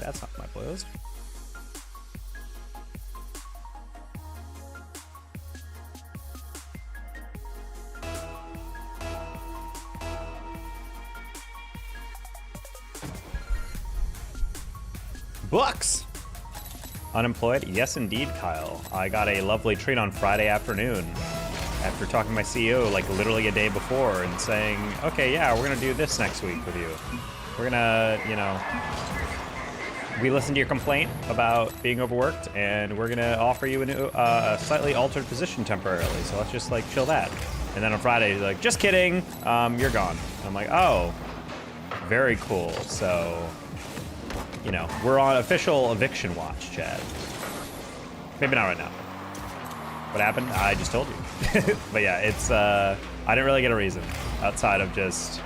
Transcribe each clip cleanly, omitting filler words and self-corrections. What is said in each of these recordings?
That's not my playlist. Books! Unemployed? Yes, indeed, Kyle. I got a lovely treat on Friday afternoon after talking to my CEO like literally a day before and saying, okay, yeah, we're gonna do this next week with you. We're gonna, you know, we listened to your complaint about being overworked and we're gonna offer you a slightly altered position temporarily. So let's just like chill that. And then on Friday, he's like, just kidding, you're gone. And I'm like, oh, very cool. So, you know, we're on official eviction watch, Chad. Maybe not right now. What happened? I just told you. But yeah, it's, I didn't really get a reason outside of just,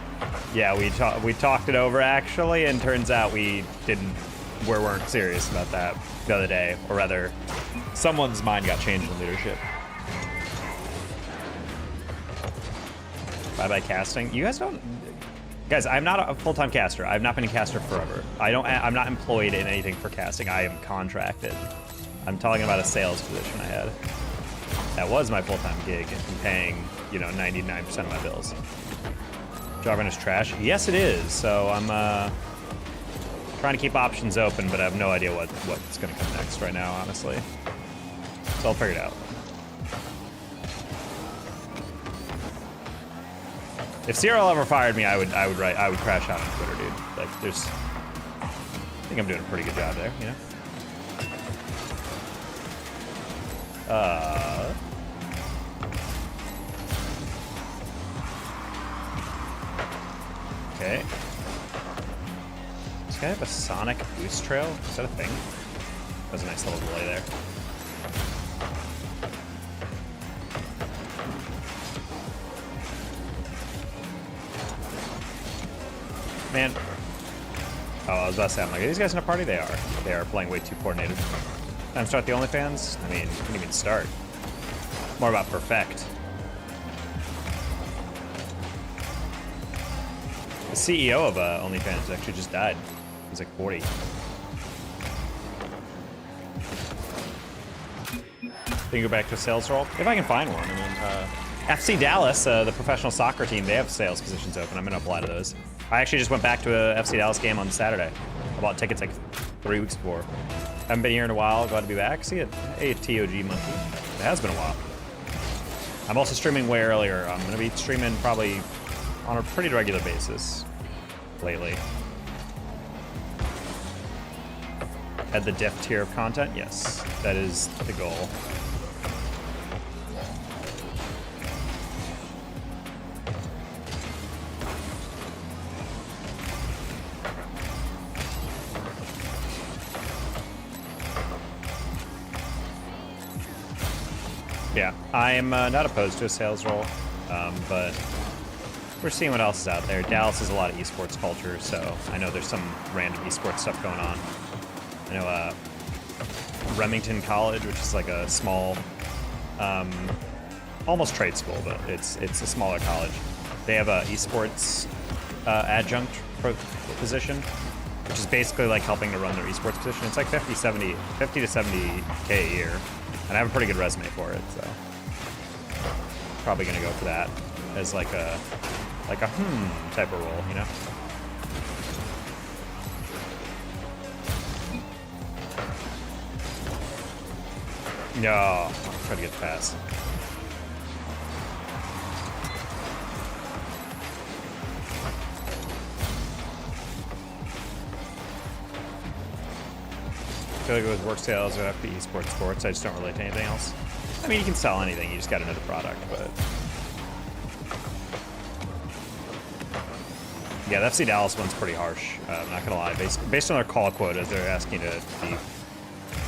yeah, we talked it over actually, and turns out we weren't serious about that the other day, or rather, someone's mind got changed in leadership. Bye-bye casting. You guys don't, guys, I'm not a full-time caster. I've not been a caster forever. I'm not employed in anything for casting. I am contracted. I'm talking about a sales position I had. That was my full-time gig and paying, you know, 99% of my bills. Jarvan is trash? Yes, it is. So I'm trying to keep options open, but I have no idea what's going to come next right now, honestly. So I'll figure it out. If CRL ever fired me, I would crash out on Twitter, dude. Like, I think I'm doing a pretty good job there, you know? Okay. Does this guy have a sonic boost trail? Is that a thing? That was a nice little delay there. Man. Oh, I was about to say, I'm like, are these guys in a party? They are. They are playing way too coordinated. Time to start the OnlyFans? I mean, you couldn't even start. More about perfect. The CEO of OnlyFans actually just died. He's like 40. Can you go back to a sales role? If I can find one. I mean, FC Dallas, the professional soccer team, they have sales positions open. I'm gonna apply to those. I actually just went back to a FC Dallas game on Saturday. I bought tickets like 3 weeks before. Haven't been here in a while, glad to be back. See a TOG monkey. It has been a while. I'm also streaming way earlier. I'm gonna be streaming probably on a pretty regular basis lately. At the diff tier of content? Yes, that is the goal. Yeah, I'm not opposed to a sales role, but we're seeing what else is out there. Dallas has a lot of esports culture, so I know there's some random esports stuff going on. I know Remington College, which is like a small, almost trade school, but it's a smaller college. They have a esports adjunct position, which is basically like helping to run their esports position. It's like 50 to 70K a year. And I have a pretty good resume for it, so probably gonna go for that as like a type of role, you know? No, try to get past. I feel like it was work sales or FP esports sports. I just don't relate to anything else. I mean, you can sell anything. You just got to know the product, but yeah, the FC Dallas one's pretty harsh. I'm not gonna lie. Based on their call quotas, they're asking to be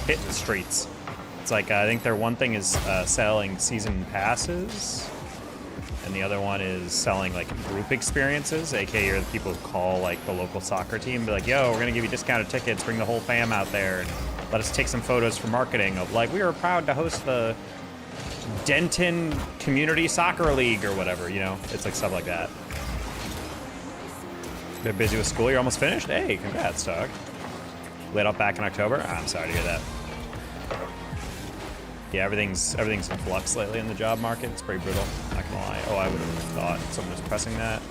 hit the streets. It's like I think their one thing is selling season passes, and the other one is selling like group experiences, aka you're the people who call like the local soccer team, be like, yo, we're gonna give you discounted tickets, bring the whole fam out there, and let us take some photos for marketing of like, we are proud to host the Denton Community Soccer League or whatever, you know? It's like stuff like that. Been busy with school. You're almost finished? Hey, congrats, dog. Laid off back in October? I'm sorry to hear that. Yeah, everything's in flux lately in the job market. It's pretty brutal, not gonna lie. Oh, I would have thought someone was pressing that.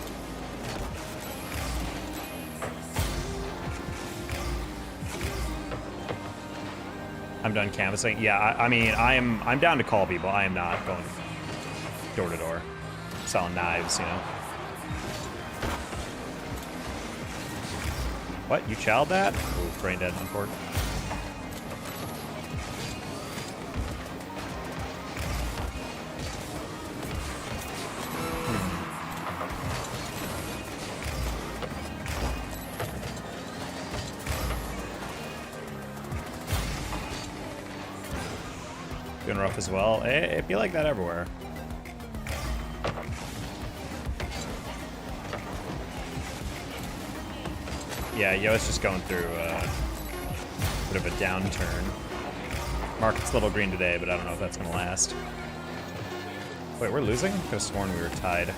I'm done canvassing. Yeah, I mean, I'm down to call people. I am not going door to door, selling knives, you know. What? You chowed that? Ooh, brain dead on court. Doing rough as well. It'd be like that everywhere. Yeah, Yo's just going through a bit of a downturn. Market's a little green today, but I don't know if that's gonna last. Wait, we're losing? I could have sworn we were tied.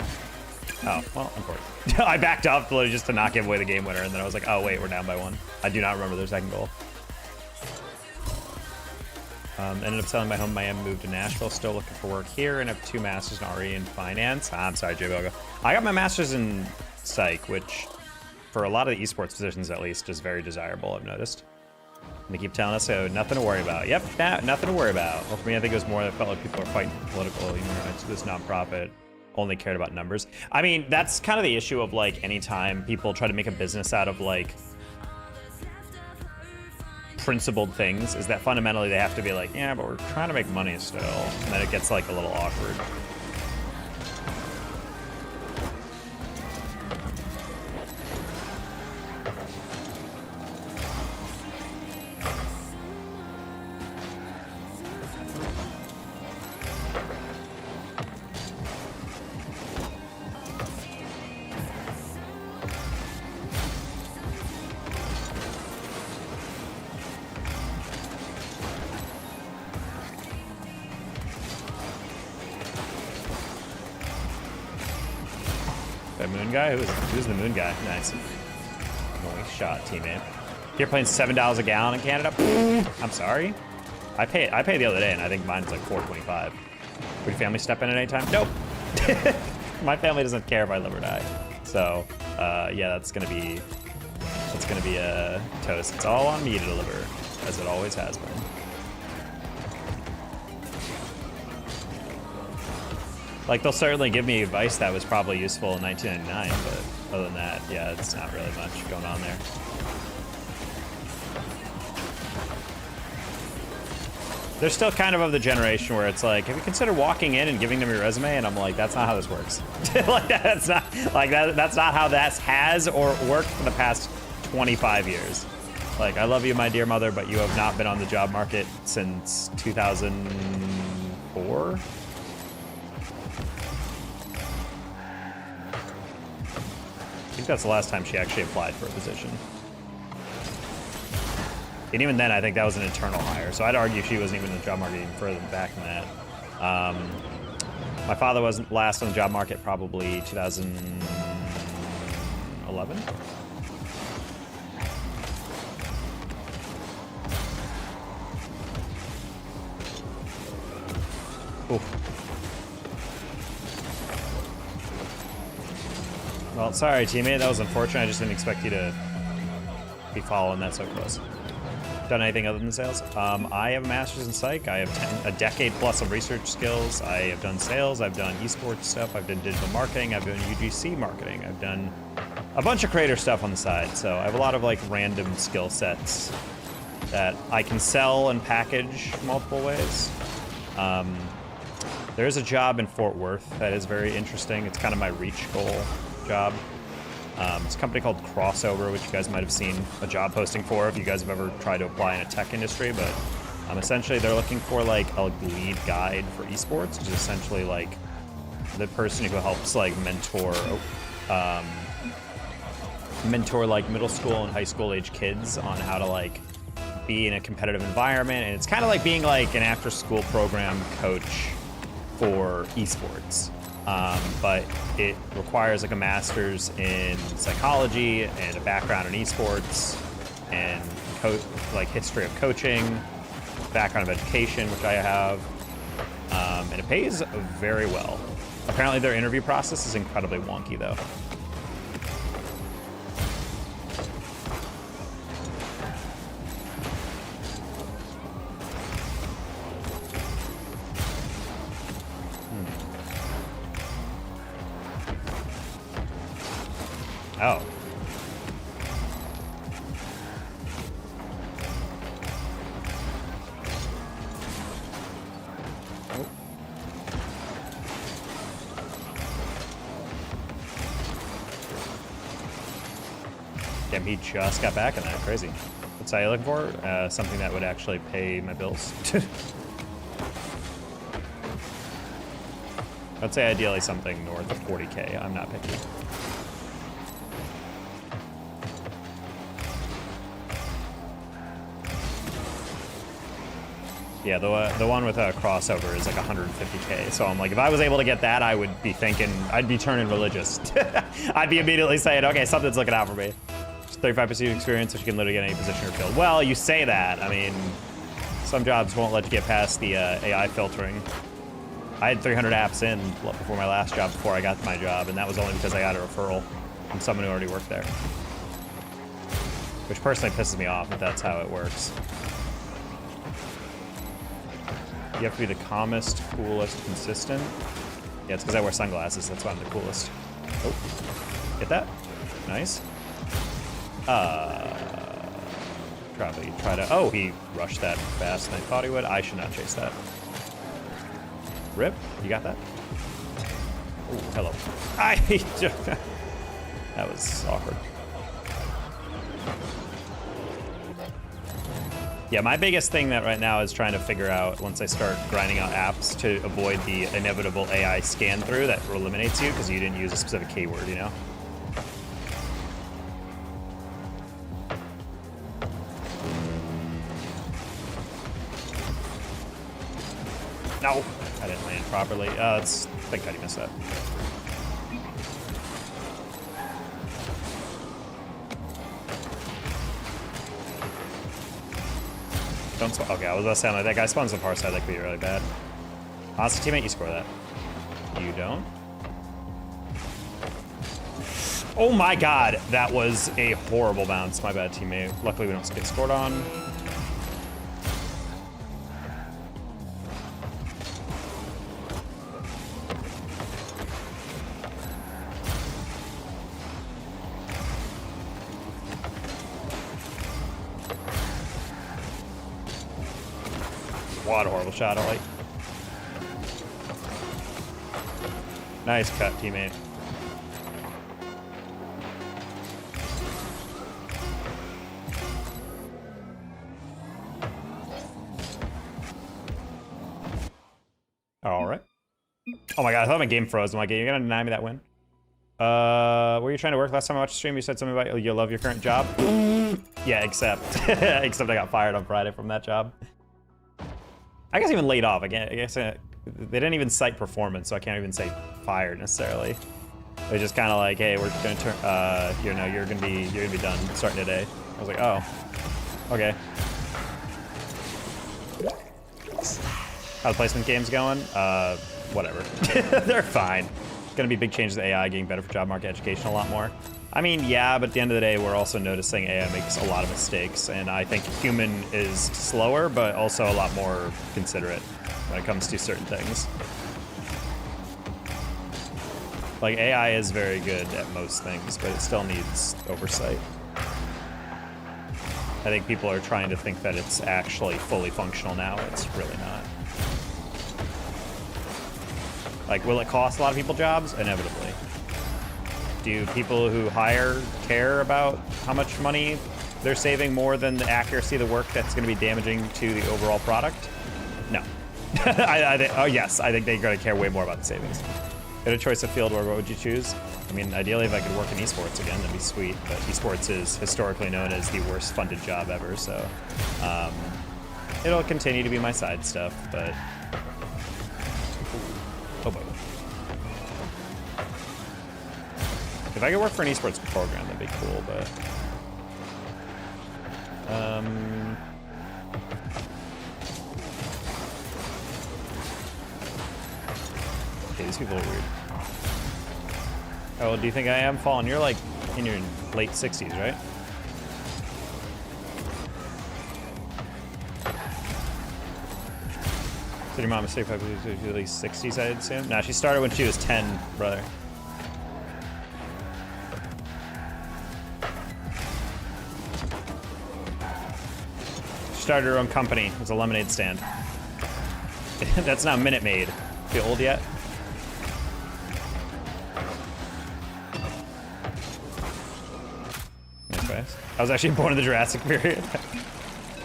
Oh, well, important. I backed up literally just to not give away the game winner, and then I was like, oh wait, we're down by 1. I do not remember their second goal. Ended up selling my home in Miami, moved to Nashville, still looking for work here, and have 2 masters in RE in finance. I'm sorry, JOBLESS. I got my master's in psych, which for a lot of the esports positions at least is very desirable, I've noticed. And they keep telling us, oh, nothing to worry about. Yep, nothing to worry about. Well, for me, I think it was more that I felt like people are fighting political, you know, this nonprofit only cared about numbers. I mean, that's kind of the issue of like anytime people try to make a business out of like principled things, is that fundamentally they have to be like, yeah, but we're trying to make money still. And then it gets like a little awkward. That moon guy? Who's the moon guy? Nice. Nice shot, teammate. You're playing $7 a gallon in Canada? I'm sorry. I paid the other day, and I think mine's like $4.25. Would your family step in at any time? Nope. My family doesn't care if I live or die. So, yeah, that's gonna be a toast. It's all on me to deliver, as it always has been. Like, they'll certainly give me advice that was probably useful in 1999, but other than that, yeah, it's not really much going on there. They're still kind of the generation where it's like, have you considered walking in and giving them your resume? And I'm like, that's not how this works. Like, that's not how that has or worked for the past 25 years. Like, I love you, my dear mother, but you have not been on the job market since 2004. I think that's the last time she actually applied for a position. And even then, I think that was an internal hire. So I'd argue she wasn't even in the job market even further back than that. My father was last on the job market probably 2011. Oof. Well, sorry, teammate. That was unfortunate. I just didn't expect you to be following that so close. Done anything other than sales? I have a master's in psych. I have a decade plus of research skills. I have done sales. I've done esports stuff. I've done digital marketing. I've done UGC marketing. I've done a bunch of creator stuff on the side. So I have a lot of like random skill sets that I can sell and package multiple ways. There is a job in Fort Worth that is very interesting. It's kind of my reach goal job. It's a company called Crossover, which you guys might have seen a job posting for if you guys have ever tried to apply in a tech industry, but essentially they're looking for like a lead guide for esports, which is essentially like the person who helps like mentor like middle school and high school age kids on how to like be in a competitive environment. And it's kind of like being like an after school program coach for esports. but it requires like a master's in psychology and a background in esports and like history of coaching, background of education, which I have, and it pays very well. Apparently their interview process is incredibly wonky though. Oh. Damn, he just got back in that. Crazy. What's I looking for? Something that would actually pay my bills. I'd say ideally something north of 40K. I'm not picky. Yeah, the one with a crossover is like 150K. So I'm like, if I was able to get that, I would be thinking, I'd be turning religious. I'd be immediately saying, okay, something's looking out for me. Just 35% experience, so you can literally get any position or field. Well, you say that. I mean, some jobs won't let you get past the AI filtering. I had 300 apps in before my last job, before I got my job, and that was only because I got a referral from someone who already worked there. Which personally pisses me off if that's how it works. You have to be the calmest, coolest, consistent. Yeah, it's because I wear sunglasses. That's why I'm the coolest. Oh, get that? Nice. Probably try to. Oh, he rushed that fast than I thought he would. I should not chase that. Rip, you got that? Oh, hello. That was awkward. Yeah, my biggest thing that right now is trying to figure out, once I start grinding out apps, to avoid the inevitable AI scan through that eliminates you because you didn't use a specific keyword, you know? No, I didn't land properly. I think I missed that. Don't spawn. Okay, I was about to say, like, that guy spawns on far side, that could be really bad. Honestly, teammate, you score that. You don't? Oh my god, that was a horrible bounce. My bad, teammate. Luckily, we don't get scored on. What a horrible shot, like. Nice cut, teammate. All right. Oh my god, I thought my game froze. I'm like, you're gonna deny me that win? Were you trying to work last time I watched the stream? You said something about you love your current job. Yeah, except I got fired on Friday from that job. I guess even laid off. I guess they didn't even cite performance, so I can't even say fired necessarily. They're just kind of like, hey, we're gonna turn, you know, you're gonna be done starting today. I was like, oh, okay. How the placement game's going? Whatever. They're fine. It's gonna be big changes to AI, getting better for job market education a lot more. I mean, yeah, but at the end of the day, we're also noticing AI makes a lot of mistakes, and I think human is slower, but also a lot more considerate when it comes to certain things. Like, AI is very good at most things, but it still needs oversight. I think people are trying to think that it's actually fully functional now. It's really not. Like, will it cost a lot of people jobs? Inevitably. Do people who hire care about how much money they're saving more than the accuracy of the work that's going to be damaging to the overall product? No. Oh yes, I think they're going to care way more about the savings. Get a choice of field, what would you choose? I mean, ideally if I could work in esports again, that'd be sweet, but esports is historically known as the worst funded job ever, so it'll continue to be my side stuff, but... Oh boy. If I could work for an esports program, that'd be cool, but... Okay, these people are weird. Oh, do you think I am falling? You're like in your late 60s, right? Did your mom mistake at least 60s, I'd assume? Nah, she started when she was 10, brother. She started her own company. It was a lemonade stand. That's not Minute Maid. Feel old yet? Nice. I was actually born in the Jurassic period.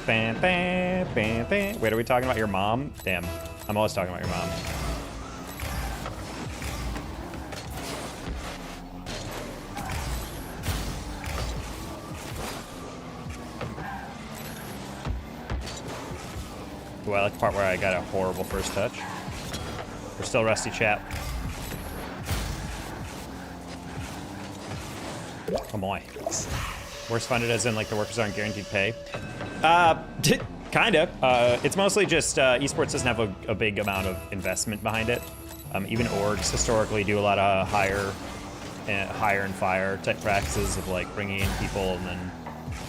Bam, bam, bam, bam. Wait, are we talking about your mom? Damn, I'm always talking about your mom. Ooh, I like the part where I got a horrible first touch. We're still rusty, chap. Come on. Worst funded as in like the workers aren't guaranteed pay? Kind of. It's mostly just esports doesn't have a big amount of investment behind it. Even orgs historically do a lot of hire and fire type practices of like bringing in people and then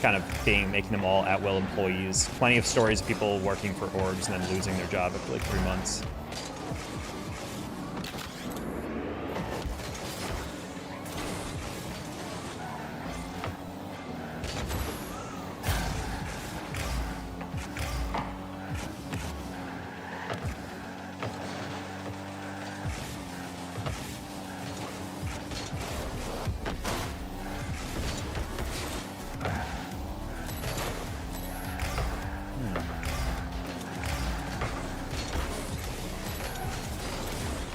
kind of making them all at-will employees. Plenty of stories of people working for orgs and then losing their job after like 3 months.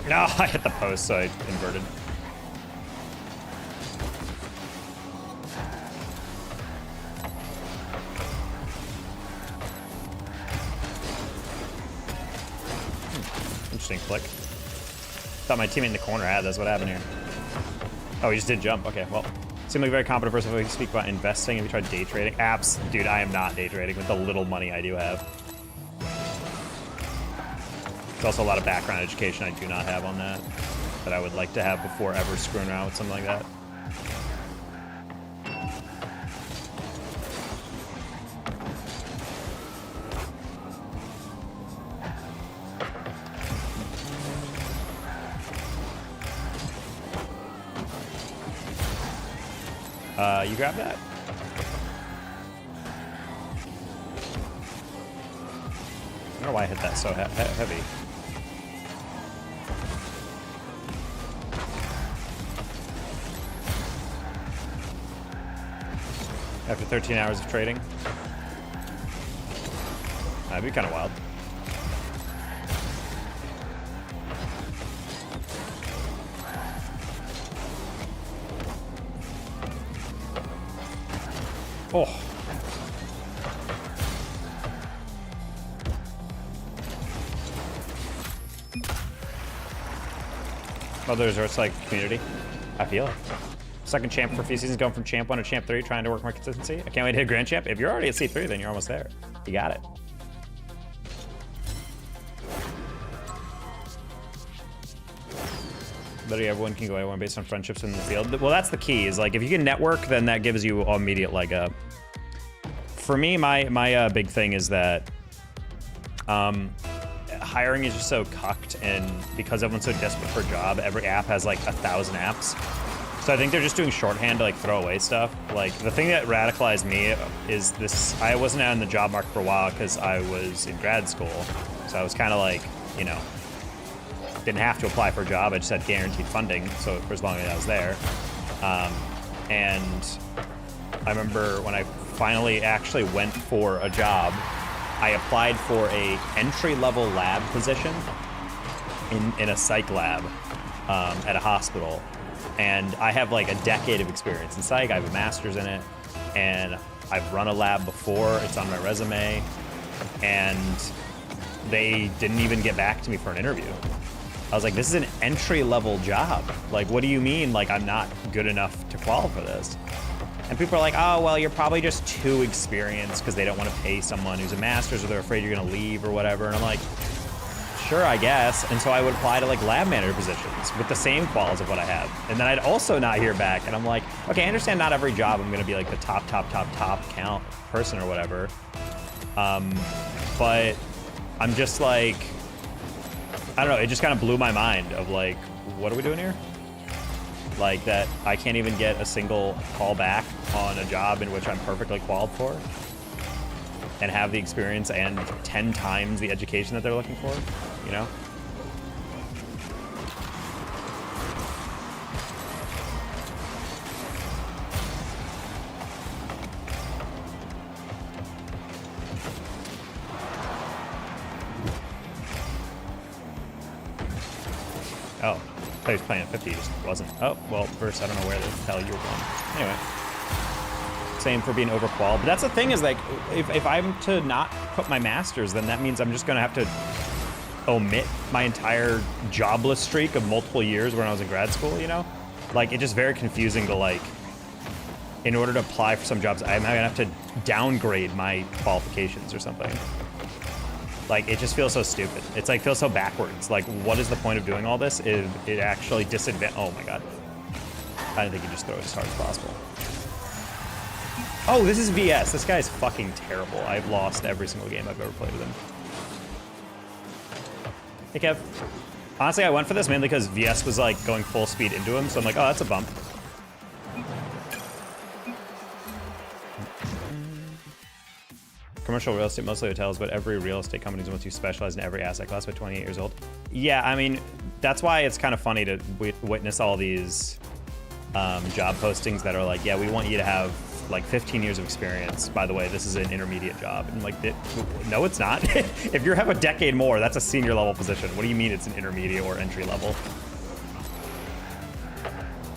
No, I hit the post, so I inverted. Interesting flick. Thought my teammate in the corner had this. What happened here? Oh, he just did jump. Okay, well. Seem like a very competent person when you speak about investing. Have you tried day trading? Apps? Dude, I am not day trading with the little money I do have. There's also a lot of background education I do not have on that I would like to have before ever screwing around with something like that. You grab that? I don't know why I hit that so heavy. After 13 hours of trading. That'd be kind of wild. Oh. Other resorts like community. I feel it. Second champ for a few seasons, going from champ 1 to champ 3, trying to work more consistency. I can't wait to hit grand champ. If you're already at C3, then you're almost there. You got it. Literally everyone can go everyone based on friendships in the field. Well, that's the key, is like if you can network, then that gives you an immediate leg up. For me, my big thing is that hiring is just so cucked, and because everyone's so desperate for a job, every app has like 1,000 apps. So I think they're just doing shorthand to like throw away stuff. Like the thing that radicalized me is this: I wasn't out in the job market for a while because I was in grad school. So I was kind of like, you know, didn't have to apply for a job. I just had guaranteed funding, so for as long as I was there. And I remember when I finally actually went for a job, I applied for a entry-level lab position in a psych lab at a hospital. And I have like a decade of experience in psych. I have a master's in it, and I've run a lab before. It's on my resume, and they didn't even get back to me for an interview. I was like, this is an entry-level job. Like, what do you mean, like, I'm not good enough overqualified for this. And people are like, oh, well, you're probably just too experienced because they don't want to pay someone who's a master's or they're afraid you're going to leave or whatever. And I'm like, sure, I guess. And so I would apply to like lab manager positions with the same quals of what I have. And then I'd also not hear back. And I'm like, okay, I understand not every job I'm going to be like the top count person or whatever. But I'm just like, I don't know, it just kind of blew my mind of like, what are we doing here? Like that I can't even get a single call back on a job in which I'm perfectly qualified for and have the experience and 10 times the education that they're looking for, you know? Oh, I thought he was playing at 50, he just wasn't. Oh, well, first, I don't know where the hell you were going. Anyway. Same for being overqualified. But that's the thing is, like, if I'm to not put my master's, then that means I'm just going to have to omit my entire jobless streak of multiple years when I was in grad school, you know? Like, it's just very confusing to, like, in order to apply for some jobs, I'm going to have to downgrade my qualifications or something. Like, it just feels so stupid. It's like, feels so backwards. Like, what is the point of doing all this if it actually oh my God. I didn't think you just throw it as hard as possible. Oh, this is VS. This guy's fucking terrible. I've lost every single game I've ever played with him. Hey, Kev. Honestly, I went for this mainly because VS was like going full speed into him, so I'm like, oh, that's a bump. Commercial real estate, mostly hotels, but every real estate company wants to specialize in every asset class by 28 years old. Yeah, I mean, that's why it's kind of funny to witness all these job postings that are like, yeah, we want you to have like 15 years of experience. By the way, this is an intermediate job. And like, no, it's not. If you have a decade more, that's a senior level position. What do you mean it's an intermediate or entry level?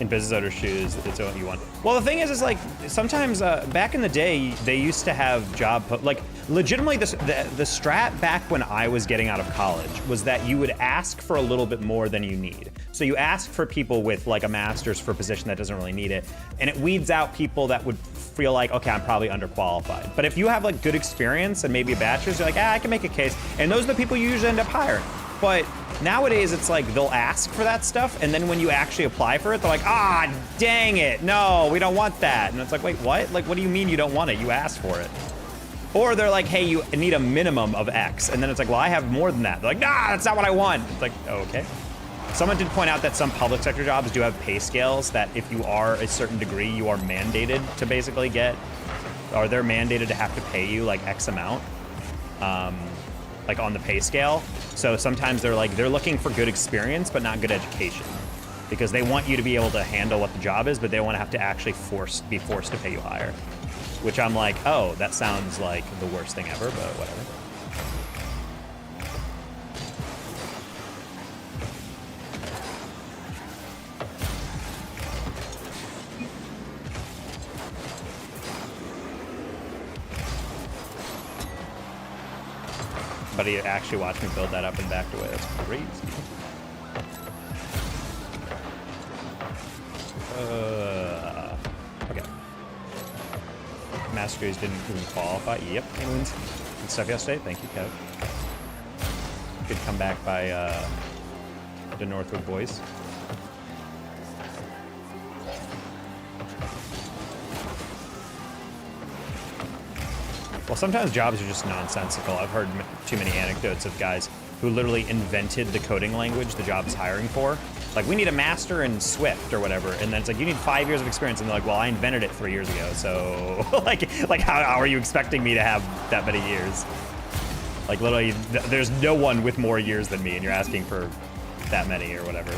In business owner's shoes, it's what you want. Well, the thing is like, sometimes back in the day, they used to have like legitimately the strat back when I was getting out of college was that you would ask for a little bit more than you need. So you ask for people with like a master's for a position that doesn't really need it, and it weeds out people that would feel like, okay, I'm probably underqualified. But if you have like good experience and maybe a bachelor's, you're like, I can make a case. And those are the people you usually end up hiring. But nowadays, it's like they'll ask for that stuff, and then when you actually apply for it, they're like, ah, dang it, no, we don't want that. And it's like, wait, what? Like, what do you mean you don't want it? You asked for it. Or they're like, hey, you need a minimum of X. And then it's like, well, I have more than that. They're like, nah, that's not what I want. It's like, oh, okay. Someone did point out that some public sector jobs do have pay scales that if you are a certain degree, you are mandated to basically get, or they're mandated to have to pay you like X amount. Like on the pay scale. So sometimes they're looking for good experience, but not good education, because they want you to be able to handle what the job is, but they want to have to actually be forced to pay you higher, which I'm like, oh, that sounds like the worst thing ever, but whatever. But he actually watched me build that up and backed away. That's crazy. Okay. Masters didn't even qualify. Yep. Good stuff yesterday. Thank you, Kev. Good comeback by the Northwood boys. Well, sometimes jobs are just nonsensical. I've heard too many anecdotes of guys who literally invented the coding language the job is hiring for. Like, we need a master in Swift or whatever. And then it's like, you need 5 years of experience. And they're like, well, I invented it 3 years ago. So like how are you expecting me to have that many years? Like, literally, there's no one with more years than me, and you're asking for that many or whatever.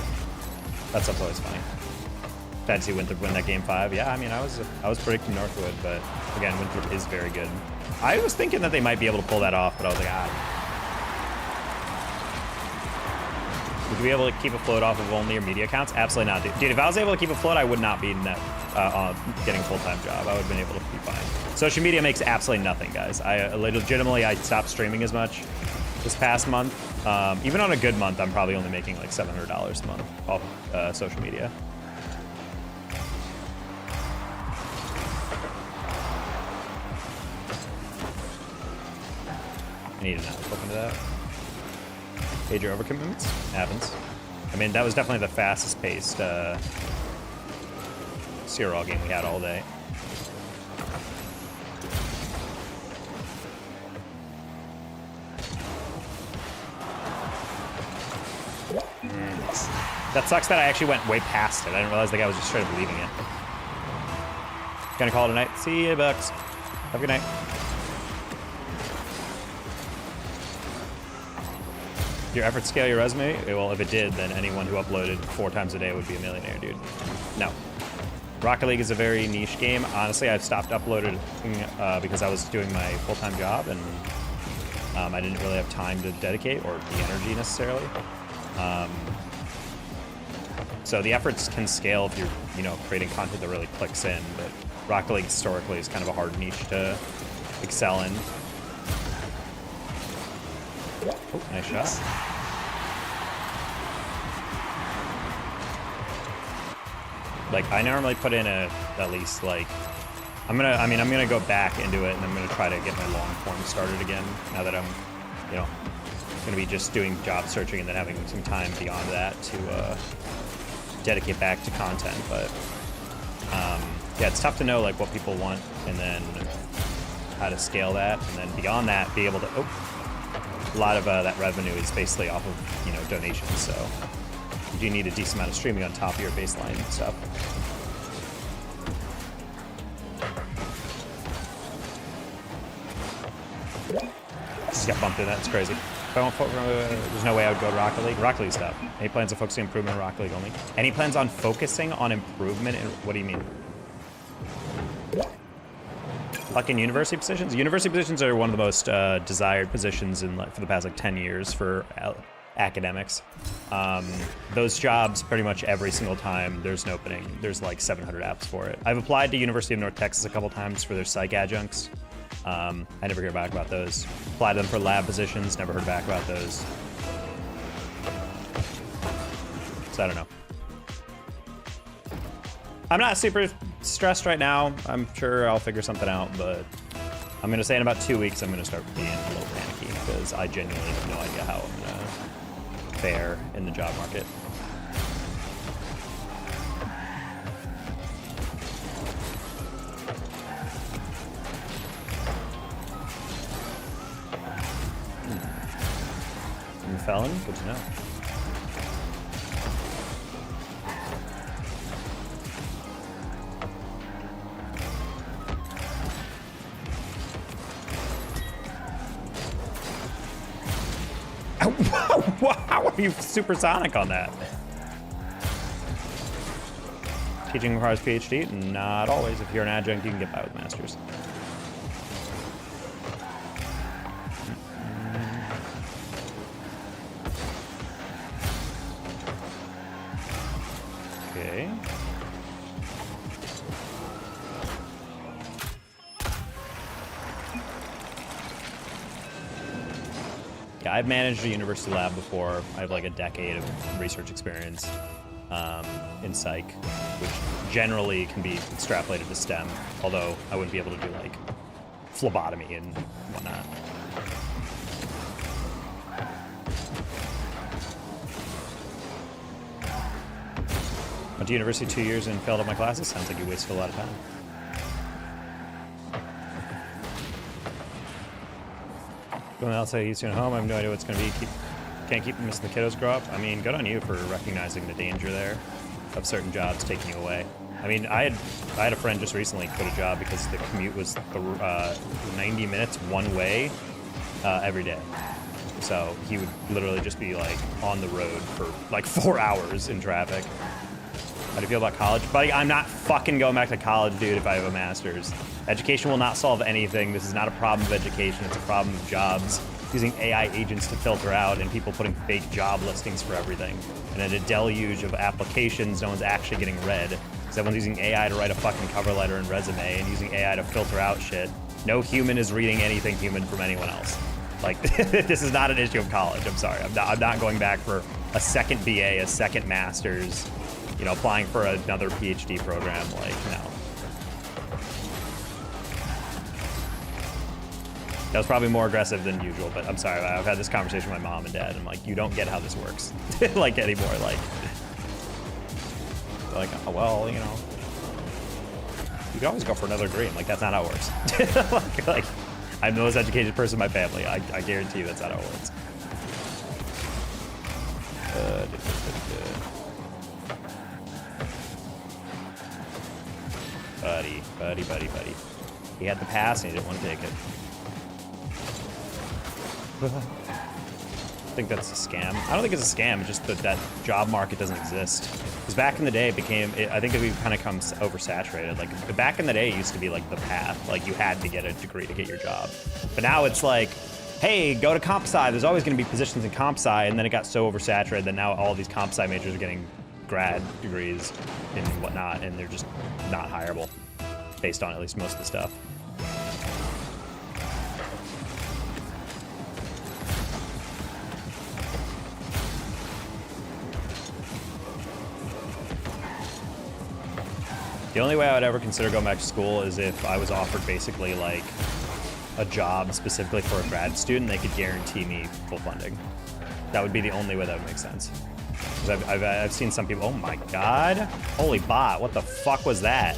That's always funny. Fantasy Winthrop win that game 5. Yeah, I mean, I was predicting Northwood, but again, Winthrop is very good. I was thinking that they might be able to pull that off, but I was like, ah. Would you be able to keep afloat off of only your media accounts? Absolutely not, dude. If I was able to keep afloat, I would not be in that getting a full-time job. I would have been able to be fine. Social media makes absolutely nothing, guys. Legitimately, I stopped streaming as much this past month. Even on a good month, I'm probably only making like $700 a month off social media. need to not flip into that. Major overcommitments happens. I mean, that was definitely the fastest paced CRL game we had all day. That sucks that I actually went way past it. I didn't realize the guy was just straight up leaving it. Gonna call it a night. See you, Bucks. Have a good night. Your efforts scale your resume? Well, if it did, then anyone who uploaded 4 times a day would be a millionaire, dude. No. Rocket League is a very niche game. Honestly, I've stopped uploading because I was doing my full-time job, and I didn't really have time to dedicate, or the energy necessarily. So the efforts can scale if you're, you know, creating content that really clicks in, but Rocket League historically is kind of a hard niche to excel in. Oh, nice shot. Like, I normally put in at least, like, I'm gonna go back into it, and I'm gonna try to get my long form started again, now that I'm, you know, gonna be just doing job searching and then having some time beyond that to dedicate back to content. But yeah, it's tough to know like what people want and then how to scale that, and then beyond that be able to a lot of that revenue is basically off of, you know, donations, so you do need a decent amount of streaming on top of your baseline stuff. Just got bumped in that. It's crazy. If I won't there's no way I would go to Rocket League. Rocket League stuff. Any plans on focusing on improvement in Rocket League only? Any plans on focusing on improvement in, what do you mean? Like in university positions? University positions are one of the most desired positions in for the past like 10 years for academics. Those jobs pretty much every single time there's an opening, there's like 700 apps for it. I've applied to University of North Texas a couple times for their psych adjuncts. I never hear back about those. Applied to them for lab positions, never heard back about those. So I don't know. I'm not super stressed right now. I'm sure I'll figure something out, but I'm gonna say in about 2 weeks I'm gonna start being a little panicky because I genuinely have no idea how I'm gonna fare in the job market. Felon? Good to know. Wow, are you supersonic on that? Teaching requires PhD? Not always. If you're an adjunct, you can get by with masters. Okay. Yeah, I've managed a university lab before. I have like a decade of research experience in psych, which generally can be extrapolated to STEM, although I wouldn't be able to do like phlebotomy and whatnot. Went to university 2 years and failed all my classes. Sounds like you wasted a lot of time. Going outside Eastern home, I have no idea what's going to be. Can't keep missing the kiddos grow up. I mean, good on you for recognizing the danger there of certain jobs taking you away. I mean, I had a friend just recently quit a job because the commute was 90 minutes one way every day. So he would literally just be like on the road for like 4 hours in traffic. How do you feel about college? Buddy, I'm not fucking going back to college, dude, if I have a master's. Education will not solve anything. This is not a problem of education. It's a problem of jobs. Using AI agents to filter out and people putting fake job listings for everything. And in a deluge of applications, no one's actually getting read. Because everyone's using AI to write a fucking cover letter and resume and using AI to filter out shit. No human is reading anything human from anyone else. Like, this is not an issue of college. I'm sorry. I'm not going back for a second BA, a second master's, you know, applying for another PhD program. Like, no. That was probably more aggressive than usual, but I'm sorry. I've had this conversation with my mom and dad, and I'm like, you don't get how this works, like anymore. Like, oh, well, you know, you can always go for another degree. I'm like, that's not how it works. like, I'm the most educated person in my family. I guarantee you that's not how it works. Buddy. He had the pass and he didn't want to take it. I think that's a scam. I don't think it's a scam, it's just that job market doesn't exist. Because back in the day, I think that we've kind of come oversaturated. Like, back in the day, it used to be like the path. Like, you had to get a degree to get your job. But now it's like, hey, go to comp sci. There's always going to be positions in comp sci, and then it got so oversaturated that now all these comp sci majors are getting grad degrees and whatnot, and they're just not hireable, based on at least most of the stuff. The only way I would ever consider going back to school is if I was offered basically like a job specifically for a grad student, they could guarantee me full funding. That would be the only way that would make sense. Because I've seen some people, oh my God, holy bot, what the fuck was that?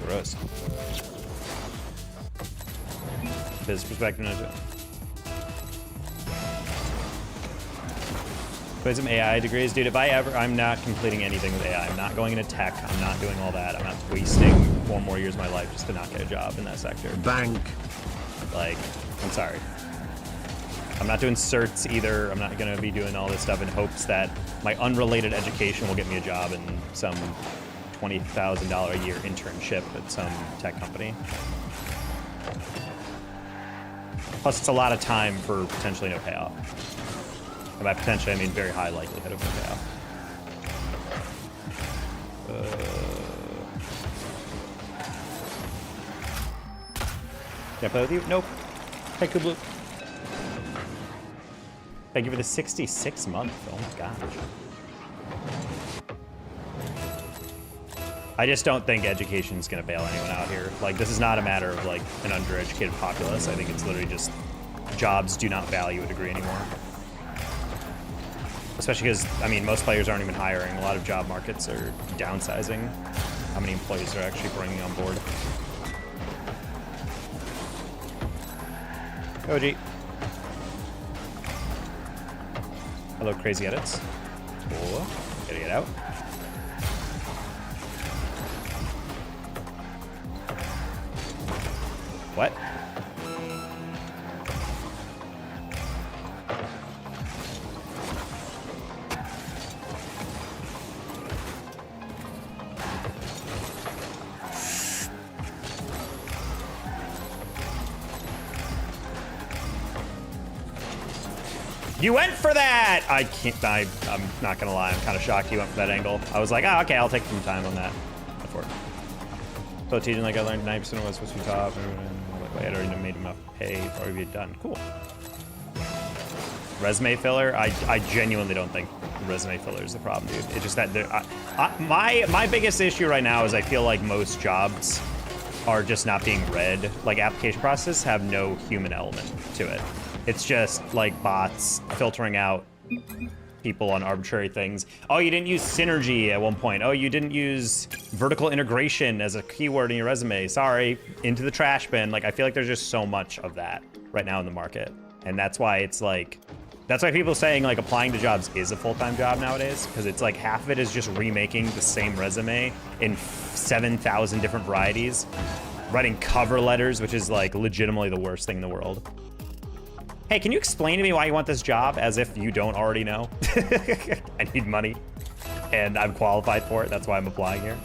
Gross. Business perspective, no. Play some AI degrees, dude. If I'm not completing anything with AI. I'm not going into tech. I'm not doing all that. I'm not wasting 4 more years of my life just to not get a job in that sector. Bank. Like, I'm sorry. I'm not doing certs either. I'm not gonna be doing all this stuff in hopes that my unrelated education will get me a job in some $20,000 a year internship at some tech company. Plus, it's a lot of time for potentially no payoff. And by potentially, I mean very high likelihood of no payoff. Can I play with you? Nope. Hey, Kublu. Thank you for the 66 month. Oh my gosh. I just don't think education's gonna bail anyone out here. Like, this is not a matter of like an undereducated populace. I think it's literally just jobs do not value a degree anymore. Especially because, I mean, most players aren't even hiring. A lot of job markets are downsizing how many employees they're actually bringing on board. OG. Hello, crazy edits. Cool. Gotta get out. What? You went for that! I can't, I'm not gonna lie, I'm kind of shocked you went for that angle. I was like, oh, okay, I'll take some time on that. Before. So teaching, like I learned 90% of what's supposed to be taught. I had already made enough pay, already be done. Cool. Resume filler? I genuinely don't think resume filler is the problem, dude. It's just that my biggest issue right now is I feel like most jobs are just not being read. Like, application processes have no human element to it. It's just like bots filtering out people on arbitrary things. Oh, you didn't use synergy at one point. Oh, you didn't use vertical integration as a keyword in your resume. Sorry, into the trash bin. Like, I feel like there's just so much of that right now in the market. And that's why it's like, that's why people saying like applying to jobs is a full-time job nowadays, because it's like half of it is just remaking the same resume in 7,000 different varieties, writing cover letters, which is like legitimately the worst thing in the world. Hey, can you explain to me why you want this job as if you don't already know? I need money and I'm qualified for it. That's why I'm applying here.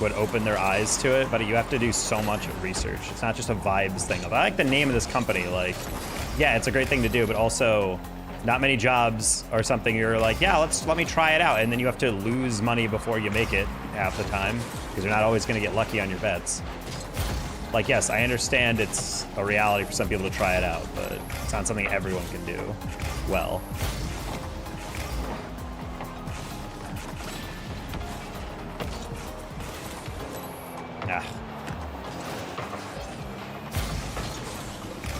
Would open their eyes to it, but you have to do so much research. It's not just a vibes thing. I like the name of this company. Like, yeah, it's a great thing to do, but also not many jobs or something you're like, yeah, let me try it out. And then you have to lose money before you make it half the time because you're not always going to get lucky on your bets. Like, yes, I understand it's a reality for some people to try it out, but it's not something everyone can do well. Ah.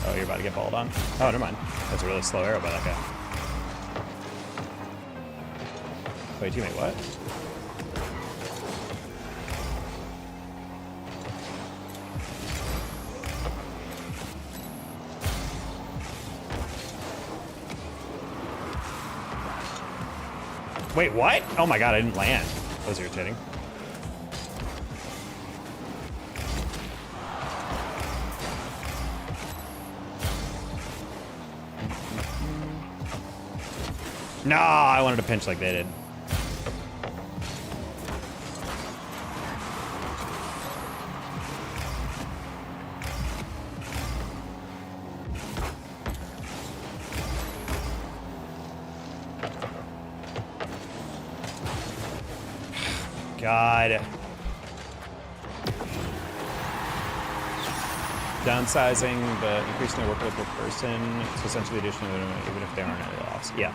Oh, you're about to get balled on. Oh, never mind. That's a really slow arrow by that guy. Wait, teammate, what? Wait, what? Oh my god, I didn't land. That was irritating. No, I wanted to pinch like they did. God. Downsizing, but increasing the workload per person. So essentially additional, even if they aren't any loss. Yeah.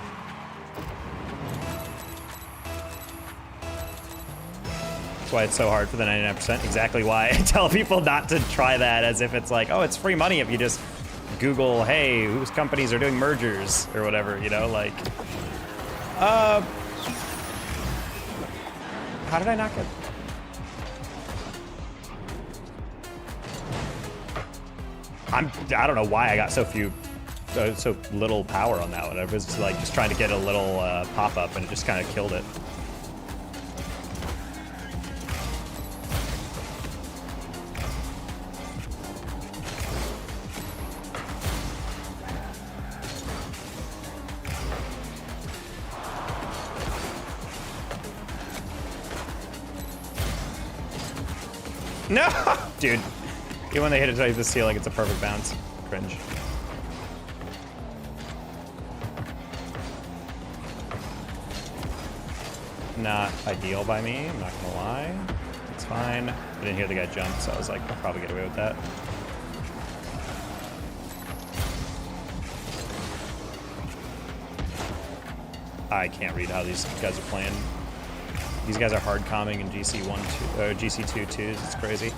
That's why it's so hard for the 99%. Exactly why I tell people not to try that, as if it's like, oh, it's free money if you just Google, hey, whose companies are doing mergers or whatever, you know, like, how did I not get? I don't know why I got so little power on that one. I was like just trying to get a little pop-up and it just kind of killed it. No, dude. Even when they hit it to the ceiling, it's a perfect bounce. Cringe. Not ideal by me, I'm not gonna lie. It's fine. I didn't hear the guy jump, so I was like, I'll probably get away with that. I can't read how these guys are playing. These guys are hard calming in GC1, 2, or GC2 twos. It's crazy.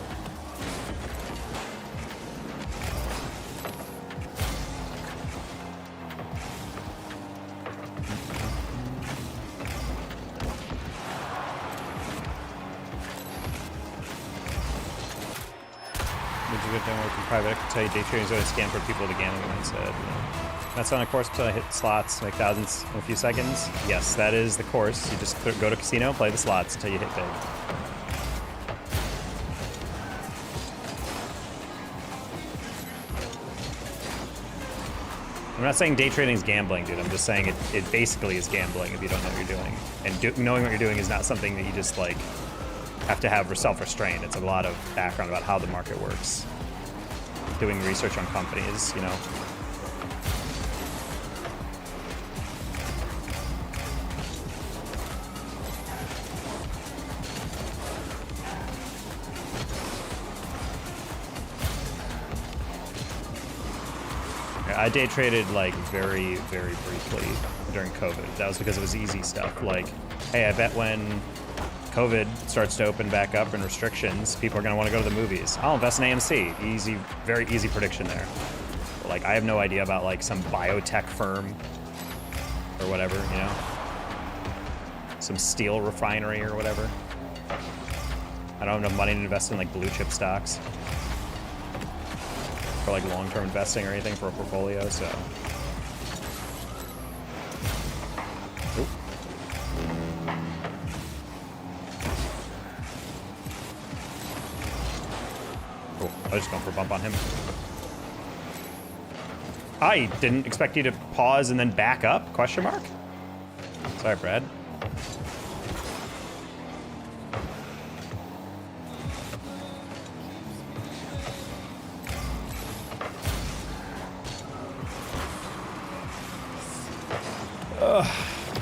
Private, I can tell you day trading is always a scam for people with a gambling mindset. That's on a course until I hit slots, make thousands in a few seconds. Yes, that is the course. You just go to casino, play the slots until you hit big. I'm not saying day trading is gambling, dude. I'm just saying it basically is gambling if you don't know what you're doing. And knowing what you're doing is not something that you just like have to have self-restraint. It's a lot of background about how the market works. Doing research on companies, you know. I day traded like very, very briefly during COVID. That was because it was easy stuff. Like, hey, I bet when COVID starts to open back up and restrictions, people are going to want to go to the movies. I'll invest in AMC. Easy, very easy prediction there. But, like, I have no idea about like some biotech firm or whatever, you know, some steel refinery or whatever. I don't have enough money to invest in like blue chip stocks for like long-term investing or anything for a portfolio, so. Oop. Cool. I was just going for a bump on him. I didn't expect you to pause and then back up, question mark? Sorry, Brad.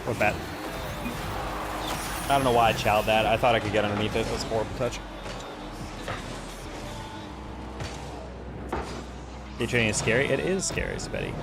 What bad? I don't know why I chowed that. I thought I could get underneath it. That was a horrible touch. Day trading is scary? It is scary, Spetty.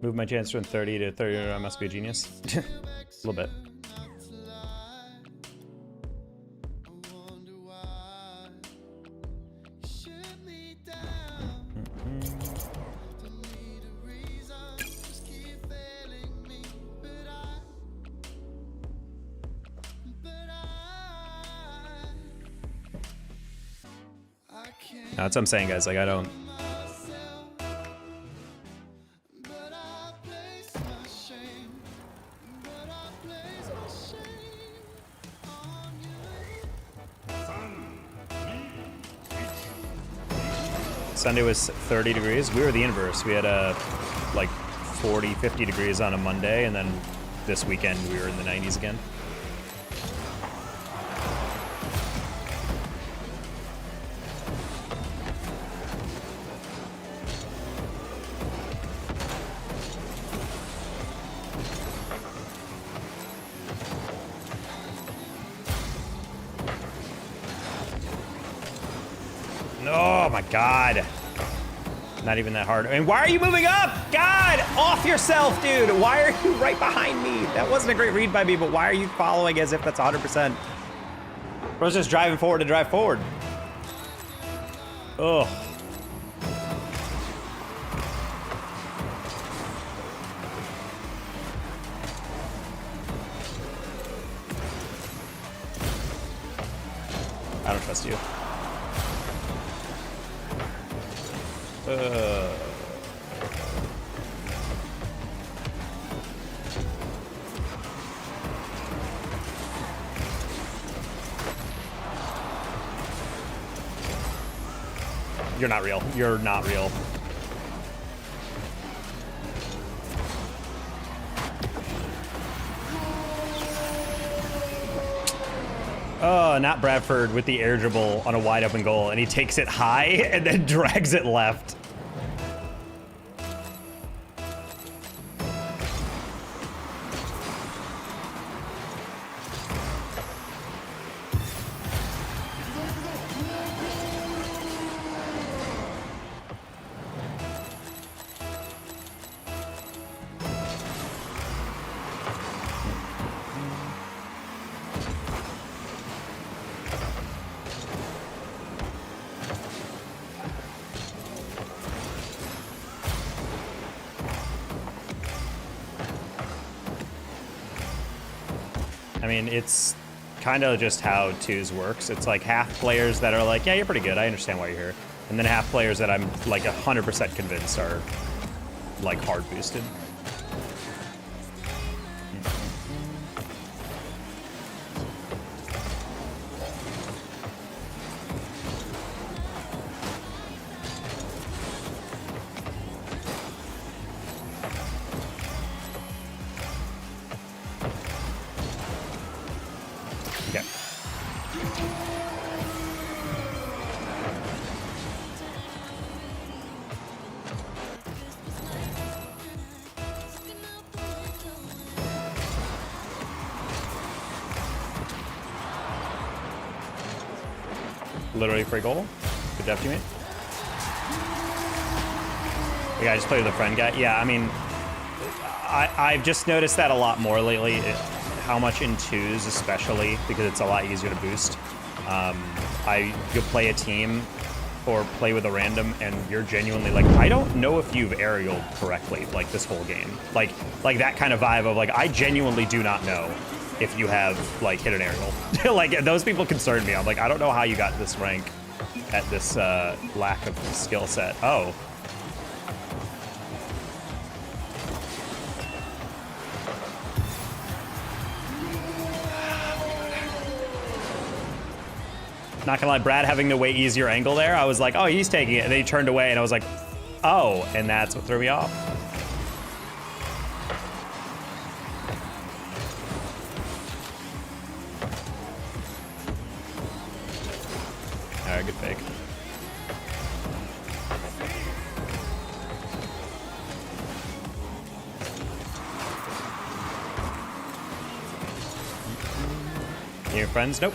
Move my chance from 30 to 30. I must be a genius. A little bit. That's what I'm saying, guys. Like, I don't. Sunday was 30 degrees. We were the inverse. We had like 40, 50 degrees on a Monday, and then this weekend we were in the 90s again. Oh my God. Not even that hard. And why are you moving up? God, off yourself, dude. Why are you right behind me? That wasn't a great read by me, but why are you following as if that's 100%? Bro's just driving forward to drive forward. Ugh. I don't trust you. You're not real. You're not real. Oh, not Bradford with the air dribble on a wide open goal, and he takes it high and then drags it left. I mean, it's kind of just how twos works. It's like half players that are like, yeah, you're pretty good. I understand why you're here. And then half players that I'm like 100% convinced are like hard boosted. Okay. Literally free goal. Good job, teammate. The guy just played with a friend guy. Yeah, I mean, I've just noticed that a lot more lately. How much in twos, especially because it's a lot easier to boost. You'll play a team or play with a random, and you're genuinely like, I don't know if you've aerialed correctly like this whole game. Like that kind of vibe of like, I genuinely do not know if you have like hit an aerial. Like those people concern me. I'm like, I don't know how you got this rank at this lack of skill set. Oh. Not gonna lie, Brad having the way easier angle there, I was like, oh, he's taking it. And then he turned away and I was like, oh, and that's what threw me off. All right, good fake. Your friends? Nope.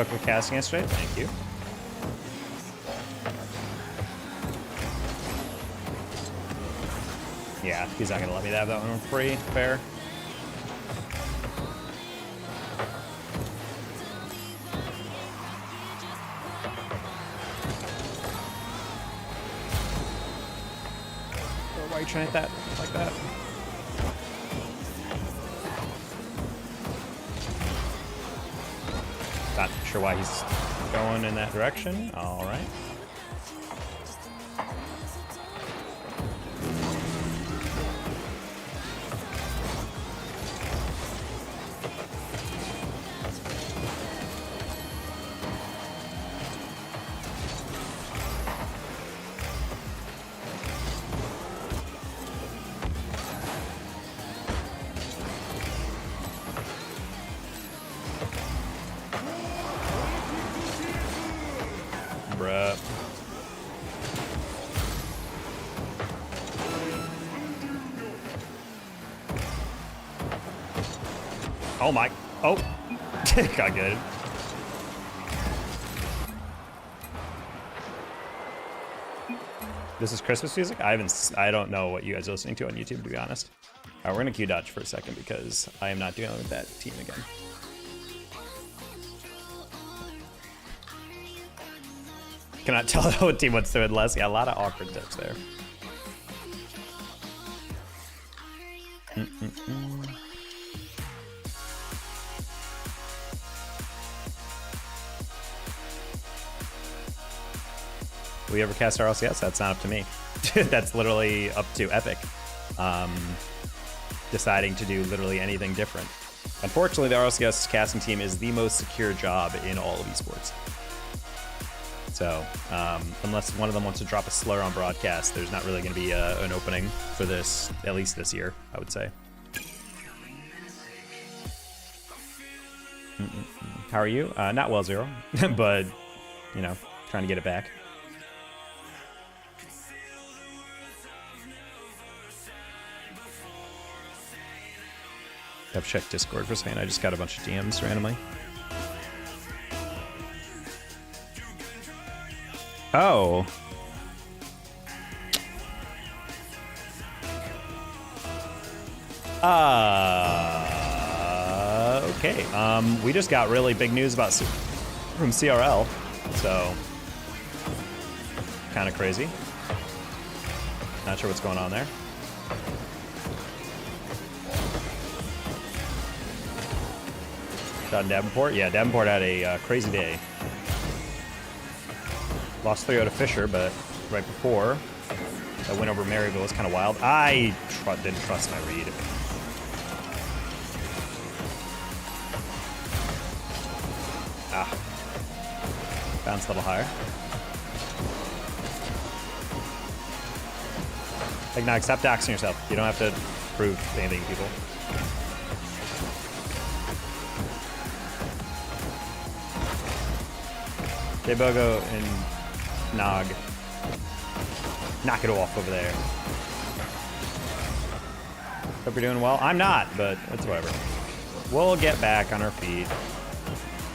cooked with casting yesterday. Thank you. Yeah, he's not gonna let me have that one for free. Fair. Why are you trying to hit that like that? Not sure why he's going in that direction. All right. Bruh. Oh my. Oh. Got good. This is Christmas music? I don't know what you guys are listening to on YouTube, to be honest. Alright, we're gonna Q dodge for a second because I am not dealing with that team again. Cannot tell what team wants to unless. Yeah, a lot of awkward tips there. We ever cast RLCS? That's not up to me. That's literally up to Epic. Deciding to do literally anything different. Unfortunately, the RLCS casting team is the most secure job in all of esports. So, unless one of them wants to drop a slur on broadcast, there's not really going to be an opening for this, at least this year, I would say. How are you? Not well, Zero, but, you know, trying to get it back. I've checked Discord for a second. I just got a bunch of DMs randomly. Oh. Okay. We just got really big news about from CRL, so kind of crazy. Not sure what's going on there. Shot in Davenport? Yeah, Davenport had a crazy day. Lost 3-0 to Fisher, but right before that win over Maryville was kind of wild. I didn't trust my read. Ah. Bounce a little higher. Like, now stop doxing yourself. You don't have to prove anything to people. J-Bogo and Nog. Knock it off over there. Hope you're doing well. I'm not, but it's whatever. We'll get back on our feet.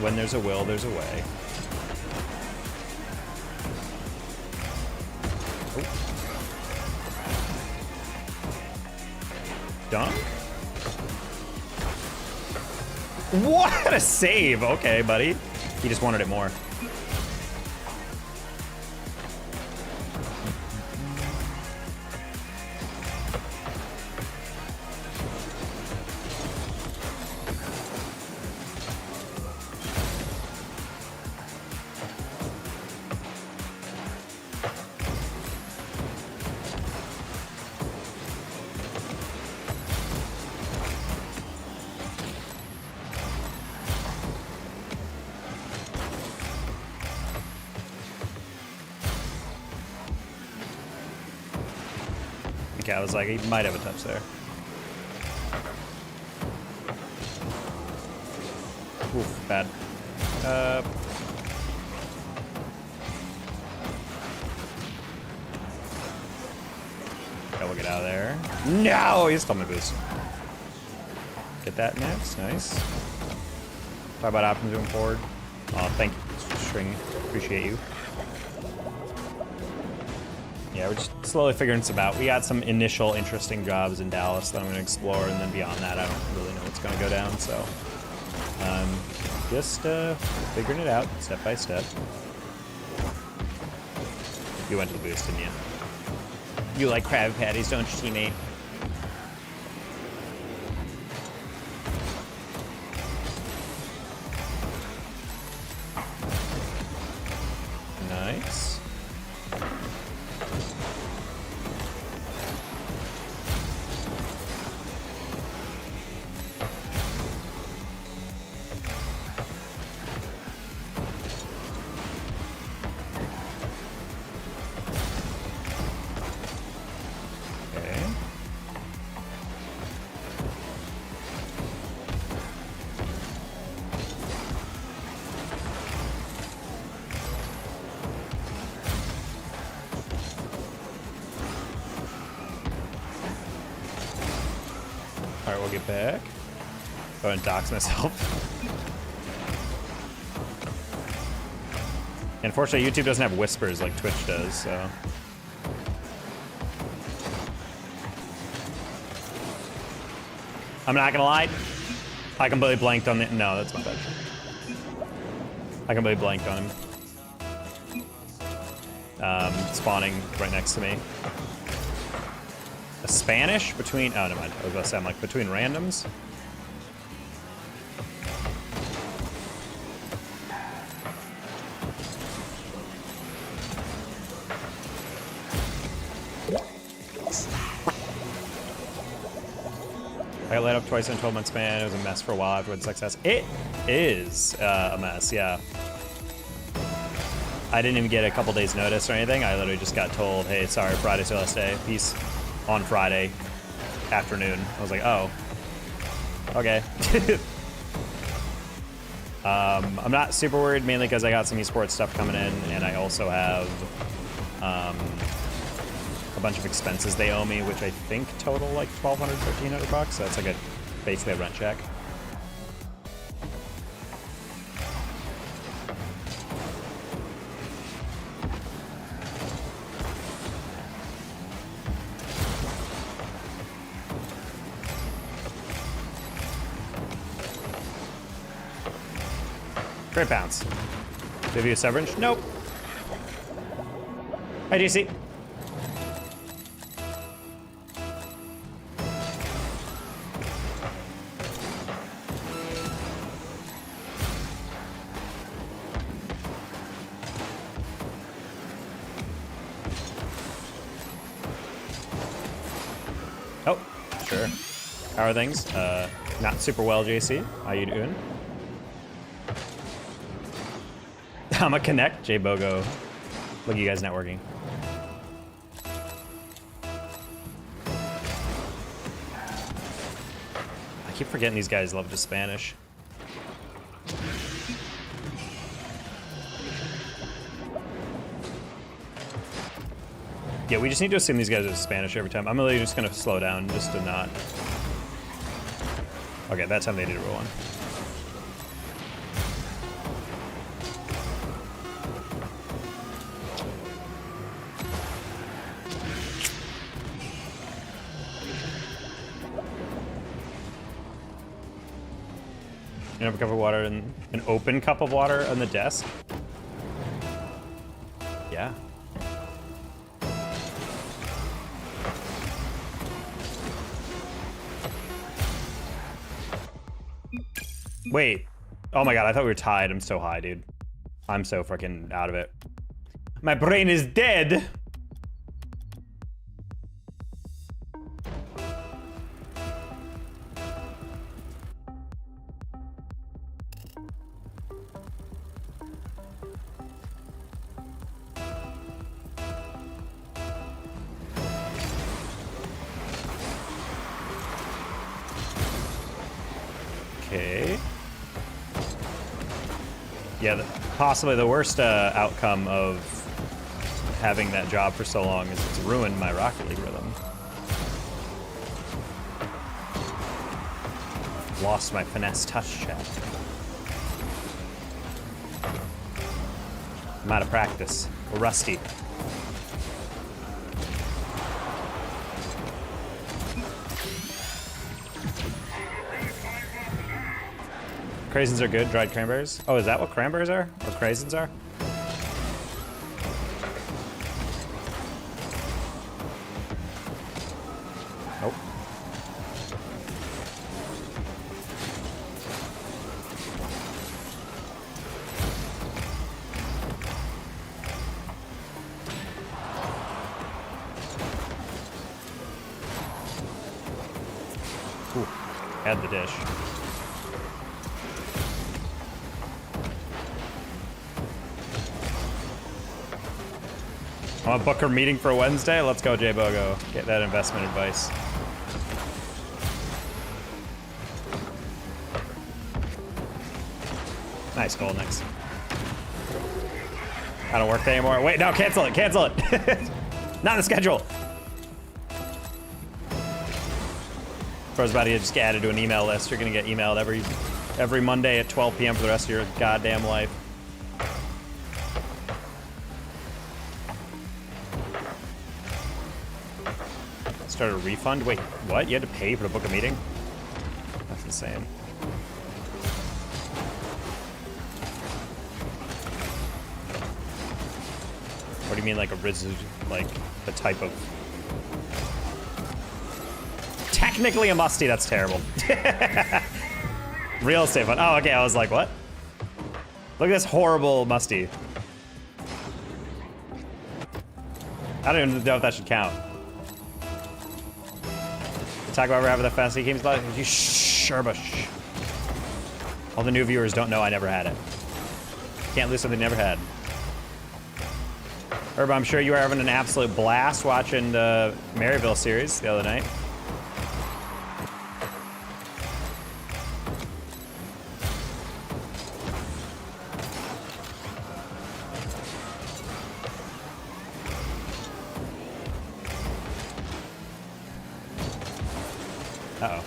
When there's a will, there's a way. Oh. Done? What a save! Okay, buddy. He just wanted it more. Okay, I was like, he might have a touch there. Oof, bad. Yeah, we'll get out of there. No, he stole my boost. Get that next, nice. Talk about options moving forward. Oh, thank you, String. Appreciate you. Yeah, we're just slowly figuring this out. We got some initial interesting jobs in Dallas that I'm going to explore, and then beyond that, I don't really know what's going to go down. So, just figuring it out step by step. You went to the boost, didn't you? You like Krabby Patties, don't you, teammate? Nice. Alright, we'll get back. Go ahead and dox myself. Unfortunately, YouTube doesn't have whispers like Twitch does, so. I'm not gonna lie. I completely blanked on the. No, that's my bad. I completely blanked on him. Spawning right next to me. A Spanish between. Oh, never mind. I was about to say, I'm like, between randoms. I got laid up twice in a 12-month span. It was a mess for a while after success. It is a mess, yeah. I didn't even get a couple days notice or anything. I literally just got told, hey, sorry, Friday's your last day. Peace. On Friday afternoon. I was like, oh, okay. I'm not super worried, mainly because I got some esports stuff coming in, and I also have a bunch of expenses they owe me, which I think total like $1,200, $1,300. So that's like basically a rent check. Great bounce. Give you a severance? Nope. Hi, DC. Oh, sure. How are things? Not super well, JC. How you doing? I'ma connect, J-Bogo. Look at you guys networking. I keep forgetting these guys love the Spanish. Yeah, we just need to assume these guys are Spanish every time. I'm really just gonna slow down just to not. Okay, that time they did roll one. You have a cup of water and an open cup of water on the desk? Yeah. Wait. Oh my god, I thought we were tied. I'm so high, dude. I'm so fucking out of it. My brain is dead! Okay. Yeah, possibly the worst outcome of having that job for so long is it's ruined my Rocket League rhythm. Lost my finesse touch chat. I'm out of practice. We're rusty. Craisins are good, dried cranberries. Oh, is that what cranberries are? Or craisins are? Nope. Ooh, had the dish. Want to book her meeting for Wednesday? Let's go, J-Bogo. Get that investment advice. Nice goal, next. I don't work there anymore. Wait, no, cancel it, cancel it. Not on the schedule. Bro's about to just get added to an email list. You're gonna get emailed every Monday at 12 p.m. for the rest of your goddamn life. Start a refund? Wait, what? You had to pay to book a meeting? That's insane. What do you mean, like a like the type of... Technically a musty, that's terrible. Real estate fund. Oh, okay, I was like, what? Look at this horrible musty. I don't even know if that should count. Talk about having the fantasy games. You sherbush. All the new viewers don't know I never had it. Can't lose something never had. Herb, I'm sure you were having an absolute blast watching the Maryville series the other night. Uh-oh.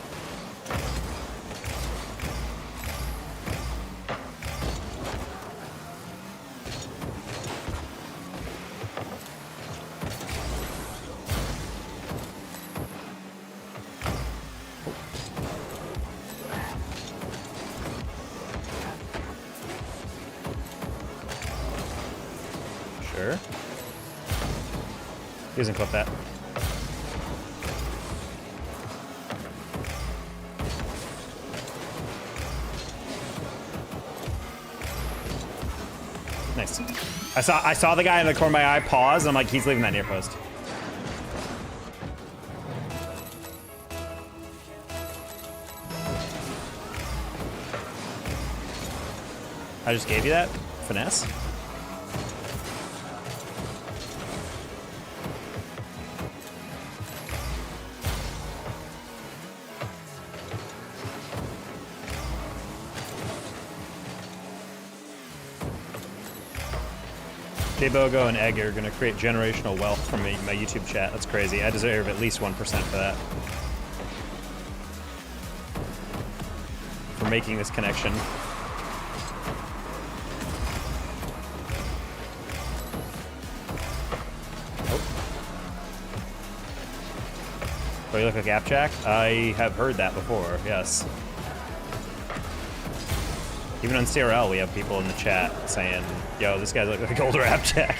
Sure. He doesn't clip that. Nice. I saw the guy in the corner of my eye pause, and I'm like, he's leaving that near post. I just gave you that finesse. J-Bogo and Egg are gonna create generational wealth from my YouTube chat. That's crazy. I deserve at least 1% for that. For making this connection. Oh, you look like Appjack? I have heard that before, yes. Even on CRL, we have people in the chat saying, yo, this guy looks like older Appjack.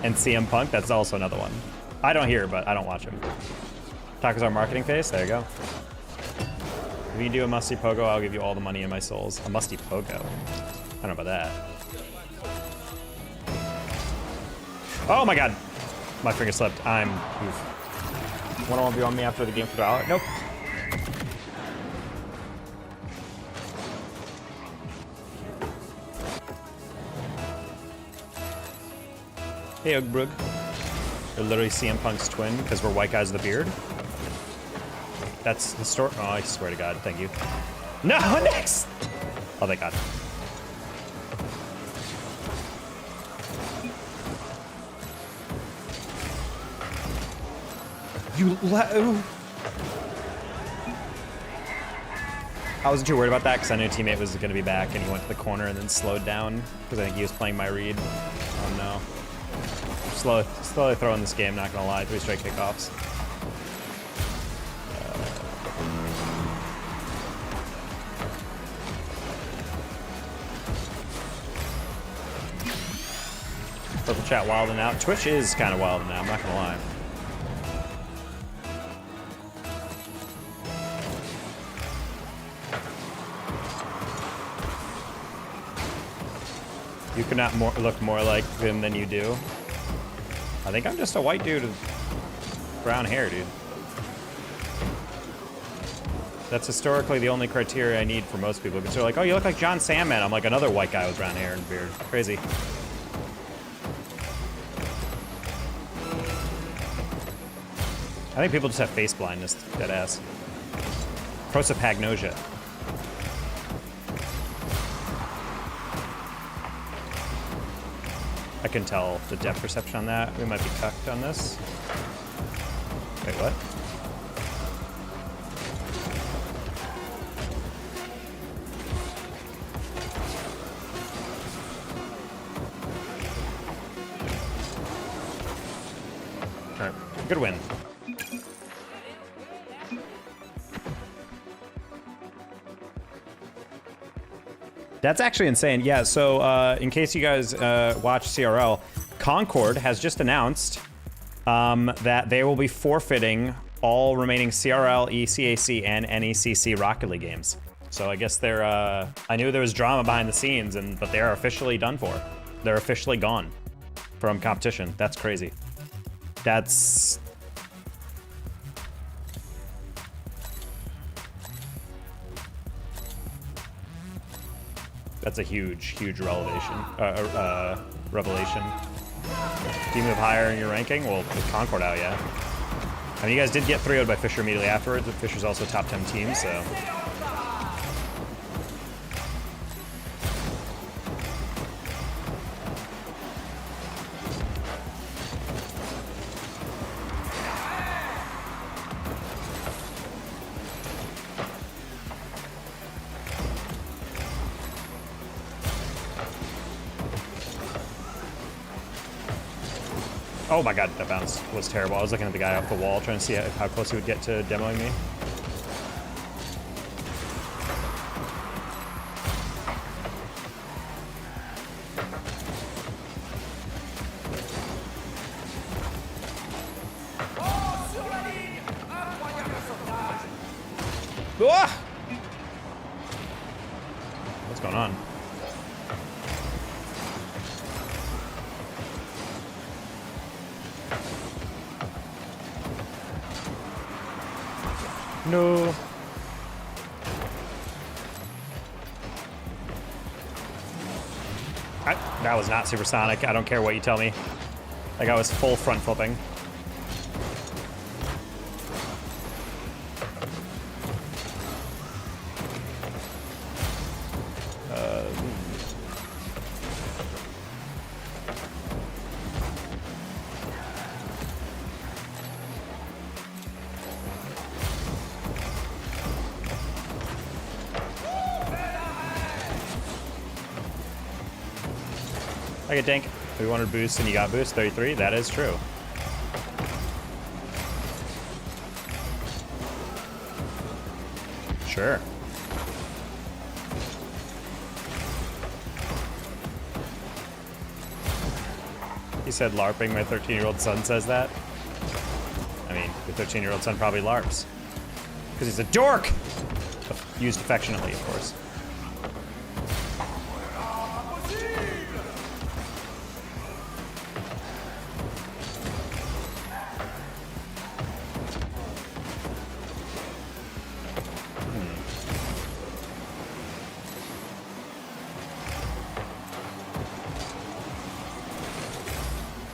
And CM Punk, that's also another one. I don't hear, but I don't watch him. Tacos our marketing face, there you go. If you do a musty pogo, I'll give you all the money in my souls. A musty pogo? I don't know about that. Oh my god! My finger slipped. I'm... Oof. 1-on-1 on me after the game for $1? Nope. Hey, Ugbrug. They're literally CM Punk's twin because we're white guys with a beard. That's the story. Oh, I swear to God. Thank you. No, next! Oh, thank God. You let... I wasn't too worried about that because I knew a teammate was going to be back and he went to the corner and then slowed down because I think he was playing my read. Oh no. Slowly throwing this game, not gonna lie. 3 straight kickoffs. Purple chat wilding out. Twitch is kind of wilding out, I'm not gonna lie. You could not look more like him than you do. I think I'm just a white dude with brown hair, dude. That's historically the only criteria I need for most people. Because they're like, oh, you look like John Sandman. I'm like another white guy with brown hair and beard. Crazy. I think people just have face blindness, dead ass. Prosopagnosia. I can tell the depth perception on that. We might be cucked on this. Wait, what? All right, good win. That's actually insane. Yeah, so in case you guys watch CRL, Concord has just announced that they will be forfeiting all remaining CRL, ECAC, and NECC Rocket League games. So I guess they're, I knew there was drama behind the scenes, but they're officially done for. They're officially gone from competition. That's crazy. That's a huge revelation. Revelation. Do you move higher in your ranking? Well, with Concord out, yeah. I mean, you guys did get 3-0'd by Fisher immediately afterwards, but Fisher's also a top 10 team, so. Oh my god, that bounce was terrible. I was looking at the guy off the wall trying to see how close he would get to demoing me. Ah! What's going on? No. That was not supersonic. I don't care what you tell me. Like I was full front flipping. Okay, Dank. We wanted boost and you got boost 33. That is true. Sure. He said LARPing. My 13-year-old son says that. I mean, your 13-year-old son probably LARPs. Because he's a dork! Used affectionately, of course.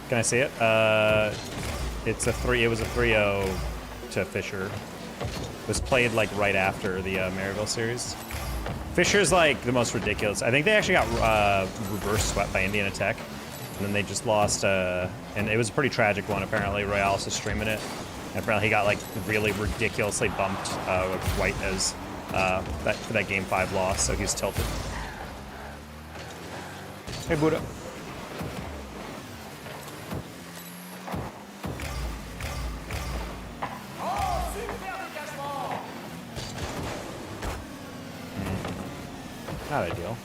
Can I see it? It's a 3. It was a 3-0 to Fisher. It was played like right after the Maryville series. Fisher's like the most ridiculous. I think they actually got reverse swept by Indiana Tech, and then they just lost. And it was a pretty tragic one. Apparently, Royales is streaming it. And apparently, he got like really ridiculously bumped with White as for that game 5 loss, so he's tilted. Hey, Buddha. Not ideal.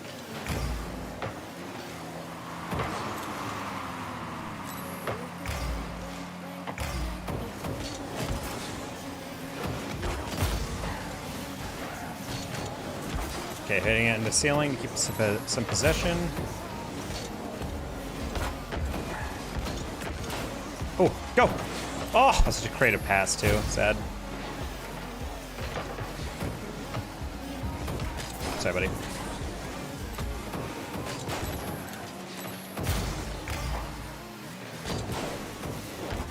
Okay, hitting it in the ceiling to keep some possession. Oh, go! Oh, that's such a creative pass too. Sad. Sorry, buddy.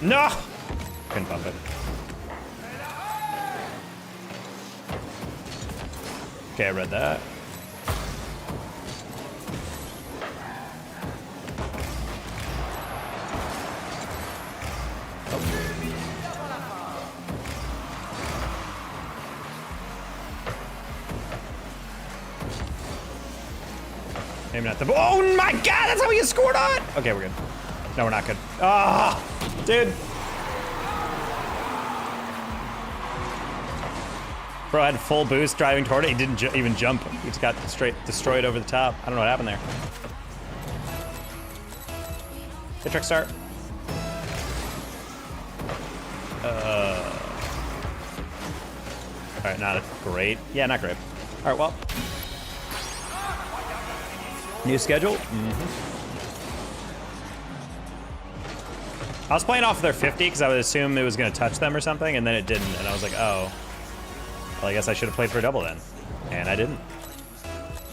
No! Couldn't bump it. Okay, I read that. Maybe not the. Oh my god, that's how he scored on! Okay, we're good. No, we're not good. Ah, oh, dude. Bro, I had full boost driving toward it. He didn't even jump. He just got straight destroyed over the top. I don't know what happened there. Good trick start. All right, not great. Yeah, not great. All right, well. New schedule? I was playing off of their 50 because I would assume it was going to touch them or something, and then it didn't. And I was like, oh. Well, I guess I should have played for a double then. And I didn't.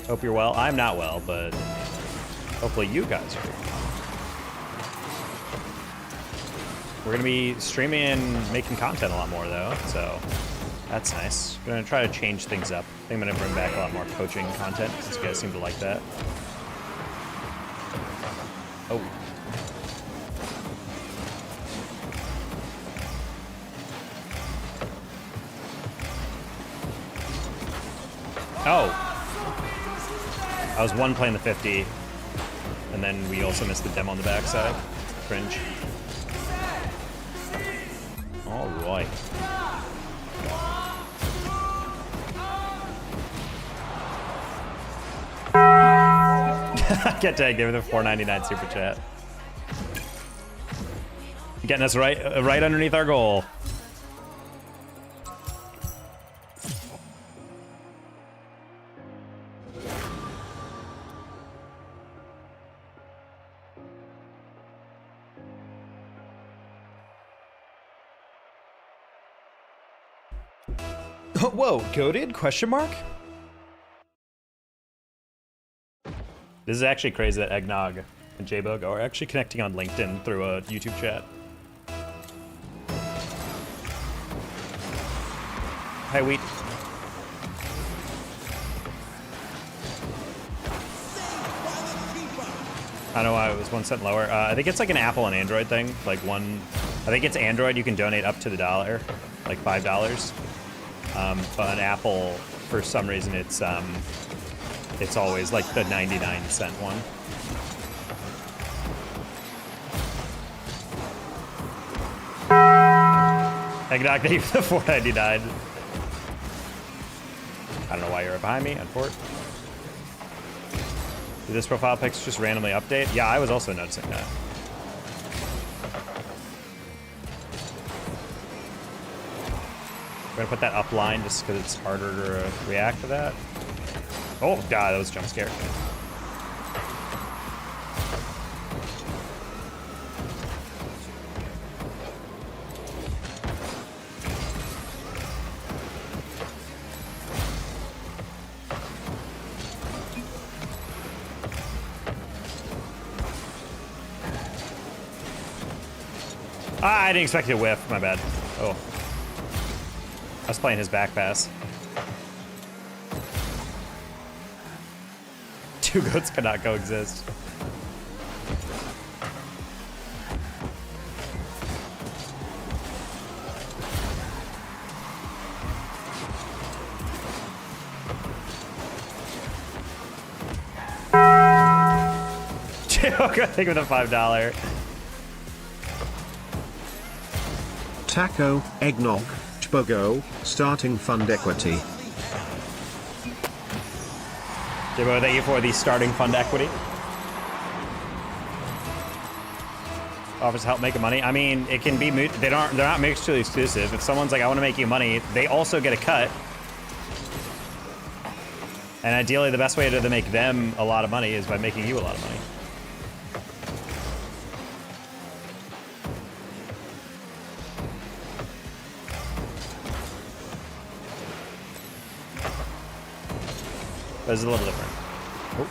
Hope you're well. I'm not well, but hopefully you guys are. We're going to be streaming and making content a lot more, though, so that's nice. I'm going to try to change things up. I think I'm going to bring back a lot more coaching content since you guys seem to like that. Oh. Oh. I was one playing the 50, and then we also missed the demo on the backside. Cringe. All right. Get tagged there with a $4.99 super chat. Getting us right underneath our goal. Whoa, goated? Question mark? This is actually crazy that Eggnog and J-Bug are actually connecting on LinkedIn through a YouTube chat. Hi, Wheat. I don't know why it was 1 cent lower. I think it's like an Apple and Android thing. Like I think it's Android, you can donate up to the dollar, like $5. But on Apple, for some reason, it's always like the 99-cent one. Eggnog, thank you for the $4.99. I don't know why you're right behind me, unfortunately. Did this profile pics just randomly update? Yeah, I was also noticing that. We're gonna put that up line just because it's harder to react to that. Oh god, that was a jump scare. Ah, I didn't expect it to whiff, my bad. Oh. I was playing his back pass. Two goats cannot coexist. Okay, thank you for the $5. Taco, eggnog, chbogo, starting fund equity. Jibbo, thank you for the starting fund equity. Offers help making money. I mean, it can be, they're not mutually exclusive. If someone's like, I want to make you money, they also get a cut. And ideally, the best way to make them a lot of money is by making you a lot of money. But it's a little different. Oh.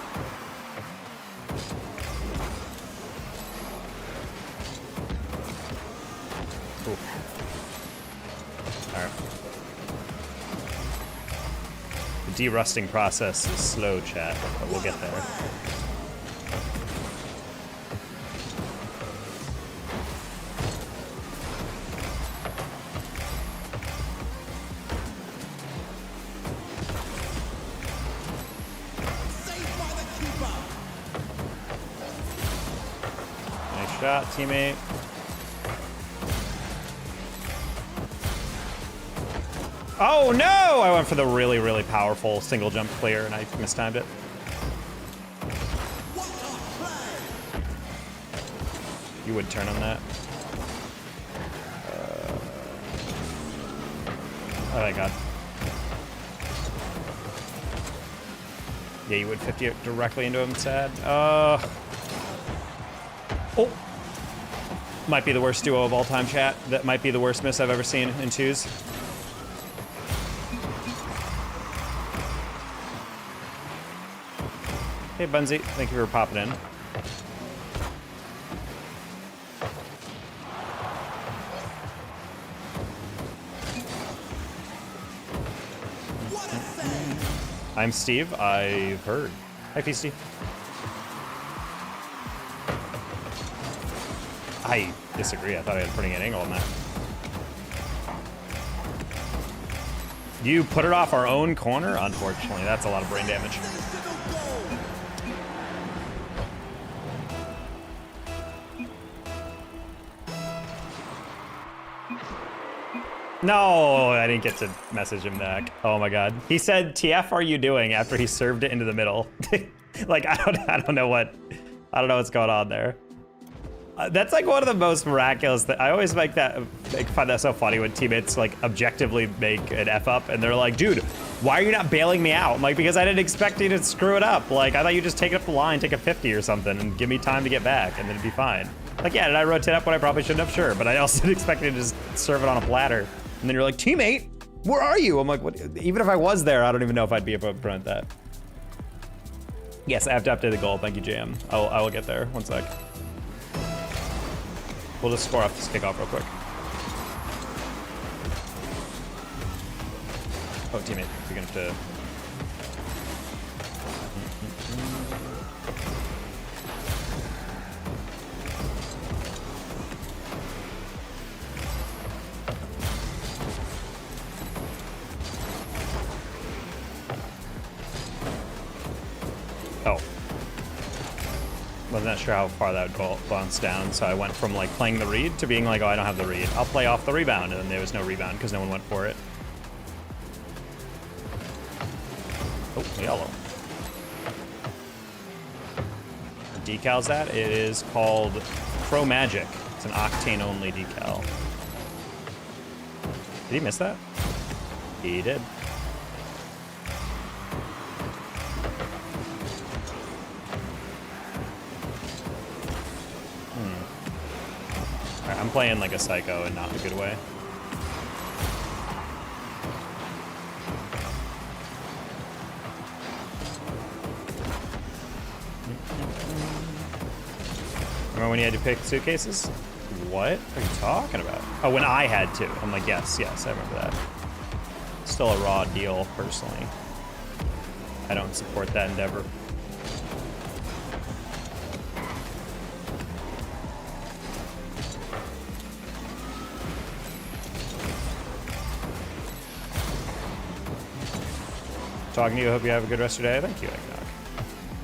Ooh. All right. The derusting process is slow, chat, but we'll get there. Nice shot, teammate. Oh no! I went for the really, really powerful single jump clear and I mistimed it. You would turn on that. Oh my god. Yeah, you would 50 it directly into him, sad. Oh. Might be the worst duo of all time, chat. That might be the worst miss I've ever seen in twos. Hey, Bunzy, thank you for popping in. I'm Steve. I've heard. Hi, Feasty. I disagree. I thought I had a pretty good angle on that. You put it off our own corner? Unfortunately, that's a lot of brain damage. No, I didn't get to message him back. Oh my god. He said, "TF, are you doing?" after he served it into the middle. Like I don't know what's going on there. That's like one of the most miraculous that I always find that so funny when teammates like objectively make an F up and they're like, "Dude, why are you not bailing me out?" I'm like, "Because I didn't expect you to screw it up. Like I thought you just take it up the line, take a 50 or something and give me time to get back and then it'd be fine." Like, yeah, did I rotate up when I probably shouldn't have? Sure, but I also didn't expect you to just serve it on a platter. And then you're like, "Teammate, where are you?" I'm like, "What?" Even if I was there, I don't even know if I'd be able to prevent that. Yes, I have to update the goal. Thank you, JM. I will get there. One sec. We'll just score off this kickoff real quick. Oh, teammate, you're gonna have to. Oh. Wasn't sure how far that would bounce down, so I went from like playing the read to being like, "Oh, I don't have the read. I'll play off the rebound," and then there was no rebound because no one went for it. Oh, yellow. The decal's that? It is called Pro Magic. It's an octane only decal. Did he miss that? He did. I'm playing like a psycho and not in a good way. Remember when you had to pick suitcases? What are you talking about? Oh, when I had to. I'm like, yes, I remember that. Still a raw deal, personally. I don't support that endeavor. Talking to you, hope you have a good rest of your day. Thank you, Eggnog.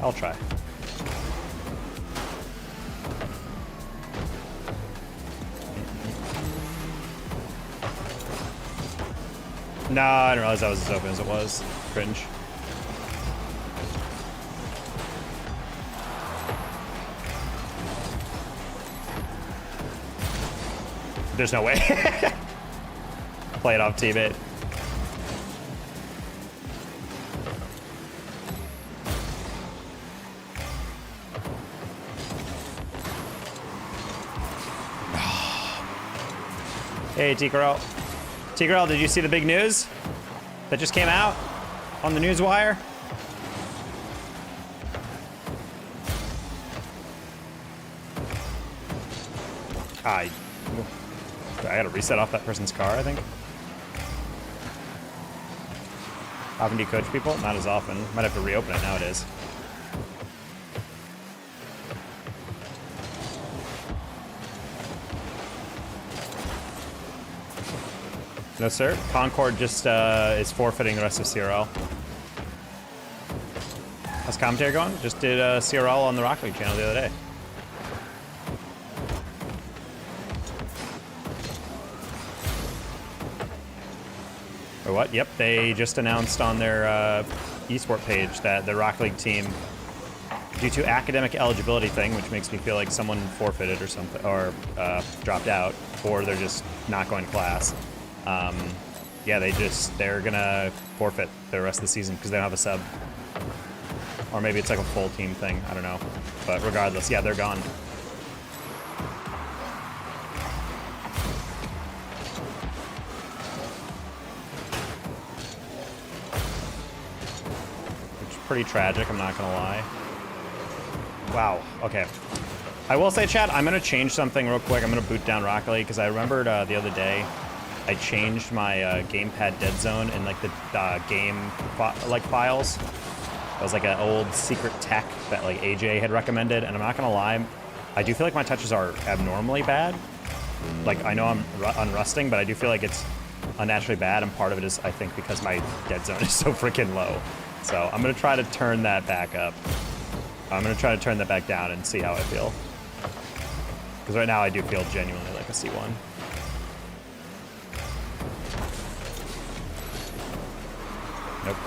I'll try. No, I didn't realize that was as open as it was. Cringe. There's no way. Play it off teammate. Hey, T-Corral. T-Corral, did you see the big news that just came out on the news wire? I gotta reset off that person's car, I think. Often do you coach people? Not as often. Might have to reopen it nowadays. No, sir. Concord just is forfeiting the rest of CRL. How's commentary going? Just did CRL on the Rocket League channel the other day. Or what? Yep, they just announced on their Esports page that the Rocket League team, due to academic eligibility thing, which makes me feel like someone forfeited or something, or dropped out, or they're just not going to class. Yeah, they're gonna forfeit the rest of the season because they don't have a sub. Or maybe it's like a full team thing, I don't know. But regardless, yeah, they're gone. Which is pretty tragic, I'm not gonna lie. Wow, okay. I will say, chat, I'm gonna change something real quick. I'm gonna boot down Rocket League because I remembered the other day I changed my gamepad dead zone in like the files. It was like an old secret tech that like AJ had recommended, and I'm not gonna lie, I do feel like my touches are abnormally bad. Like I know I'm unrusting, but I do feel like it's unnaturally bad, and part of it is I think because my dead zone is so freaking low. So I'm gonna try to turn that back up. I'm gonna try to turn that back down and see how I feel. Because right now I do feel genuinely like a C1. Nope.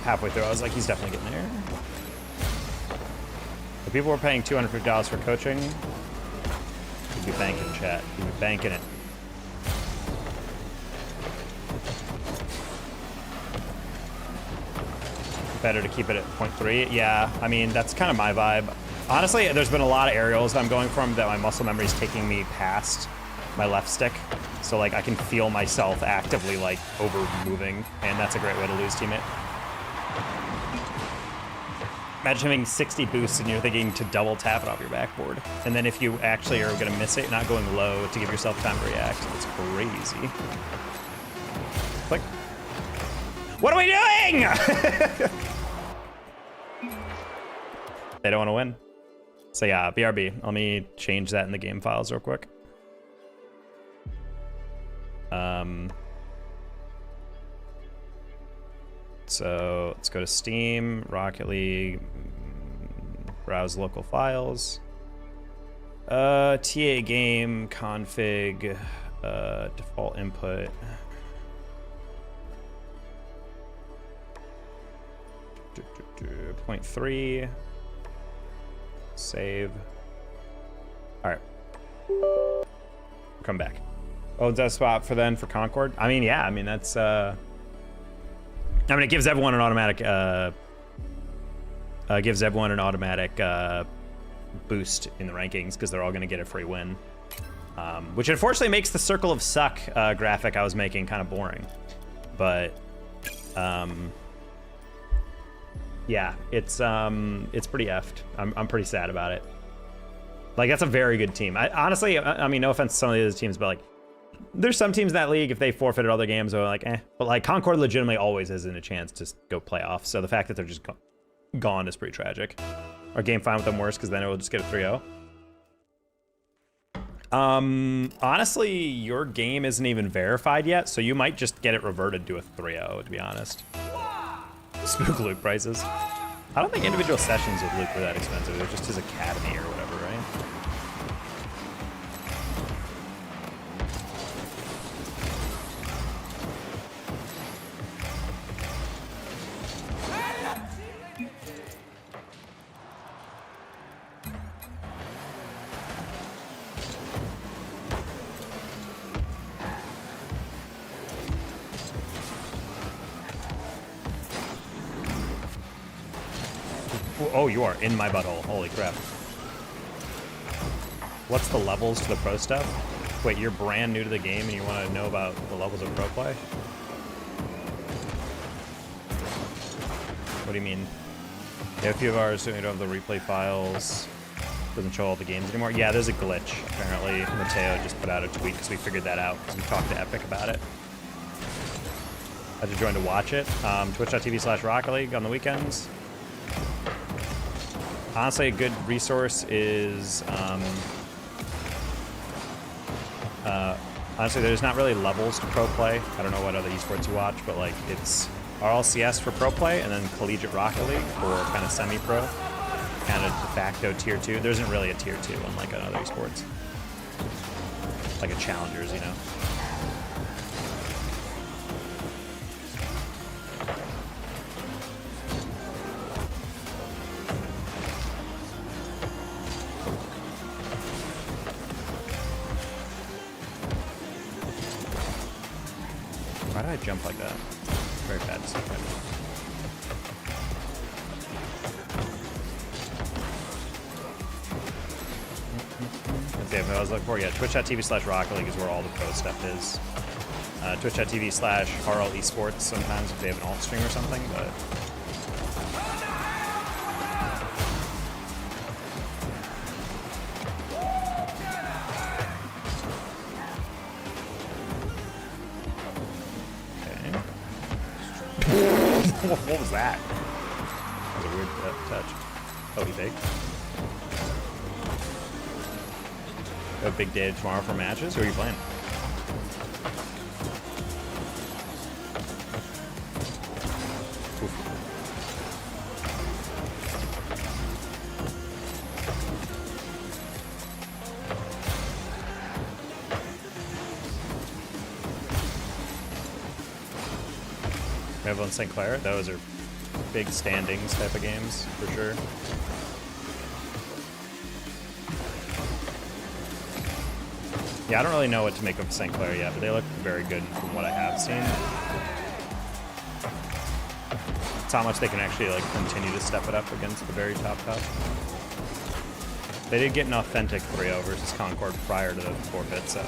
Halfway through, I was like, he's definitely getting there. If people were paying $250 for coaching, you'd be banking, chat. You'd be banking it. Better to keep it at 0.3. Yeah, I mean, that's kind of my vibe. Honestly, there's been a lot of aerials that I'm going from that my muscle memory is taking me past my left stick. So like I can feel myself actively like over moving, and that's a great way to lose teammate. Imagine having 60 boosts and you're thinking to double tap it off your backboard. And then if you actually are gonna miss it, you're not going low to give yourself time to react. It's crazy. Like, what are we doing? They don't wanna win. So yeah, BRB, let me change that in the game files real quick. So let's go to Steam, Rocket League, browse local files, TA game config, default input. Point 0.3, save. All right, come back. Oh, is that a spot for then for Concord? I mean, yeah, I mean, that's, I mean, it gives everyone an automatic, boost in the rankings because they're all going to get a free win. Which unfortunately makes the Circle of Suck graphic I was making kind of boring. But, yeah, it's pretty effed. I'm pretty sad about it. Like, that's a very good team. Honestly, I mean, no offense to some of the other teams, but like, there's some teams in that league, if they forfeited all their games, are like, eh. But like, Concord legitimately always has a chance to go playoff. So the fact that they're just gone is pretty tragic. Our game fine with them worse, because then it will just get a 3-0. Honestly, your game isn't even verified yet, so you might just get it reverted to a 3-0, to be honest. Spook loot prices. I don't think individual sessions with Luke were that expensive. It was just his academy or whatever, right? Oh, you are in my butthole. Holy crap. What's the levels to the pro stuff? Wait, you're brand new to the game and you want to know about the levels of pro play? What do you mean? Yeah, a few of ours don't have the replay files. Doesn't show all the games anymore. Yeah, there's a glitch. Apparently, Mateo just put out a tweet because we figured that out because we talked to Epic about it. I had to join to watch it. Twitch.tv/Rocket League on the weekends. Honestly, a good resource is... honestly, there's not really levels to pro play. I don't know what other esports you watch, but like it's RLCS for pro play and then Collegiate Rocket League for kind of semi-pro. Kind of de facto tier 2. There isn't really a tier 2 unlike other esports. Like a challengers, you know. Why did I jump like that? Very bad decision. That's what I was looking for. Yeah, twitch.tv/Rocket League is where all the pro stuff is. Twitch.tv/RL Esports sometimes if they have an alt stream or something, but... What was that? That was a weird touch. Oh, he baked. A big day tomorrow for matches? Who are you playing? Oof. Revel and St. Clair, those are big standings type of games for sure. Yeah, I don't really know what to make of St. Clair yet, but they look very good from what I have seen. It's how much they can actually like continue to step it up against the very top. They did get an authentic 3-0 versus Concord prior to the forfeit, so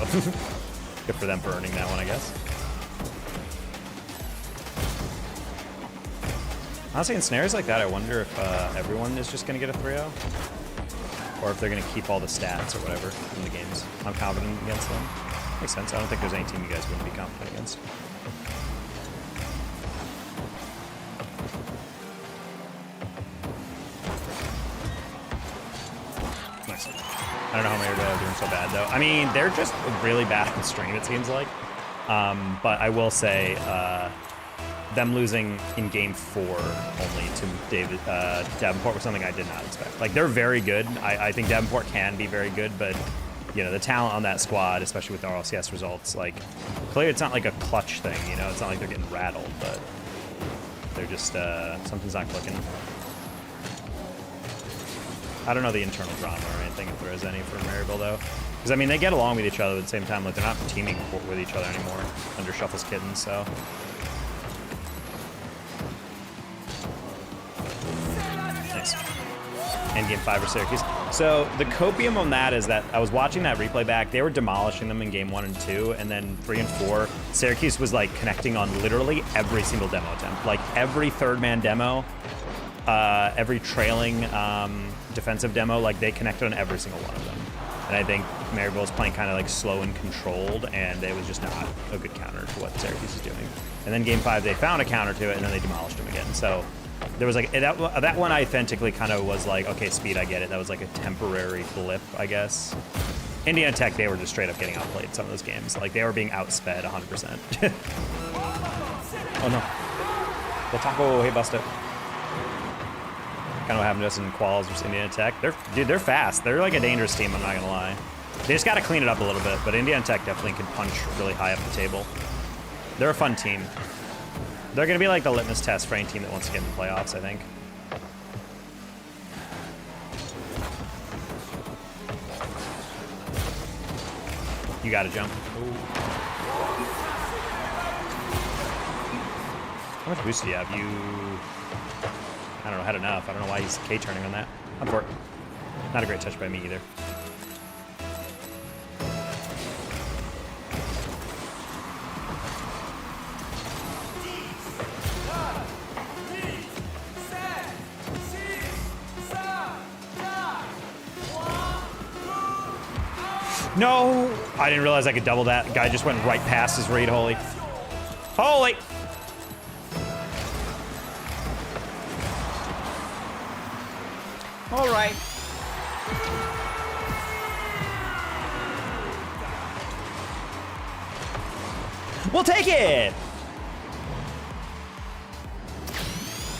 good for them for earning that one, I guess. Honestly, in snares like that, I wonder if everyone is just going to get a 3-0. Or if they're going to keep all the stats or whatever in the games. I'm confident against them. Makes sense. I don't think there's any team you guys wouldn't be confident against. Nice. I don't know how many are doing so bad, though. I mean, they're just really bad at the stream, it seems like. But I will say... them losing in game 4 only to Davenport was something I did not expect. Like, they're very good. I think Davenport can be very good, but, you know, the talent on that squad, especially with the RLCS results, like, clearly it's not like a clutch thing, you know? It's not like they're getting rattled, but they're just, something's not clicking. I don't know the internal drama or anything, if there is any for Maryville, though. Because, I mean, they get along with each other at the same time. Like, they're not teaming with each other anymore under Shuffle's Kittens, so... And game 5 for Syracuse. So the copium on that is that I was watching that replay back. They were demolishing them in game 1 and 2, and then 3 and 4, Syracuse was like connecting on literally every single demo attempt. Like every third man demo, every trailing defensive demo, like they connected on every single one of them. And I think Maryville was playing kind of like slow and controlled, and it was just not a good counter to what Syracuse is doing. And then game 5, they found a counter to it, and then they demolished them again. So there was like, that one I authentically kind of was like, okay, speed, I get it. That was like a temporary blip, I guess. Indiana Tech, they were just straight up getting outplayed some of those games. Like, they were being outsped 100%. Oh, no. The taco, hey, Busta. Kind of what happened to us in quals versus Indiana Tech. They're fast. They're like a dangerous team, I'm not going to lie. They just got to clean it up a little bit, but Indiana Tech definitely can punch really high up the table. They're a fun team. They're going to be like the litmus test for any team that wants to get in the playoffs, I think. You got to jump. Ooh. How much boost do you have? I don't know, had enough. I don't know why he's K-turning on that. I'm for it. Not a great touch by me either. No! I didn't realize I could double that. Guy just went right past his read, holy. Holy! All right. We'll take it!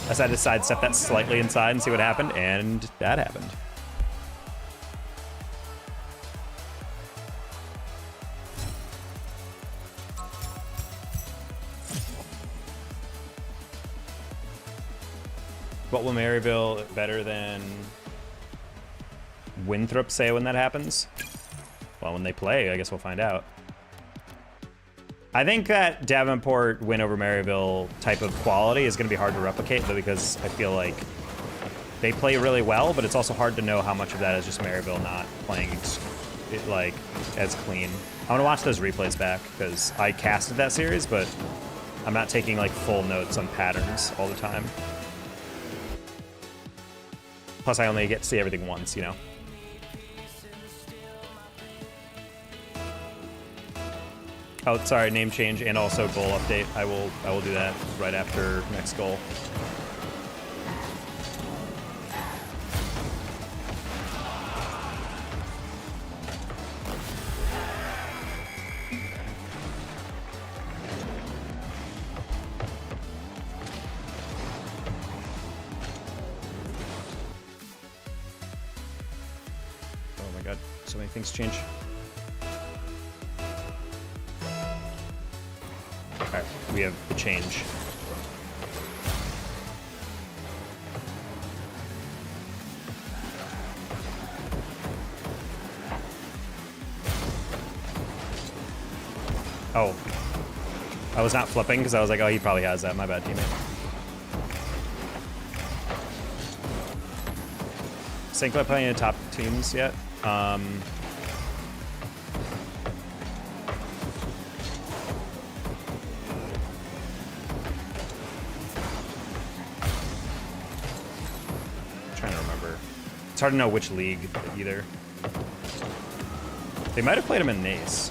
I decided to sidestep that slightly inside and see what happened, and that happened. What will Maryville better than Winthrop say when that happens? Well, when they play, I guess we'll find out. I think that Davenport win over Maryville type of quality is going to be hard to replicate, though, because I feel like they play really well, but it's also hard to know how much of that is just Maryville not playing it, like, as clean. I want to watch those replays back, because I casted that series, but I'm not taking, like, full notes on patterns all the time. Plus, I only get to see everything once, you know? Oh, sorry, name change and also goal update. I will do that right after next goal. Oh my god, so many things change. Alright, we have the change. Oh. I was not flipping because I was like, oh, he probably has that. My bad, teammate. St. Clair playing in the top teams yet? It's hard to know which league either. They might have played him in Nace.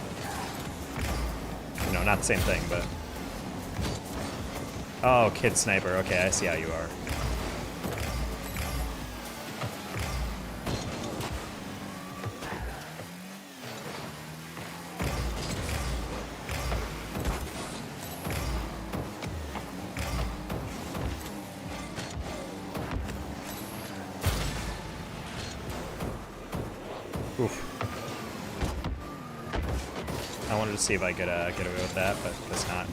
You know, not the same thing, but... Oh, Kid Sniper. Okay, I see how you are. Oof. I wanted to see if I could get away with that, but guess not.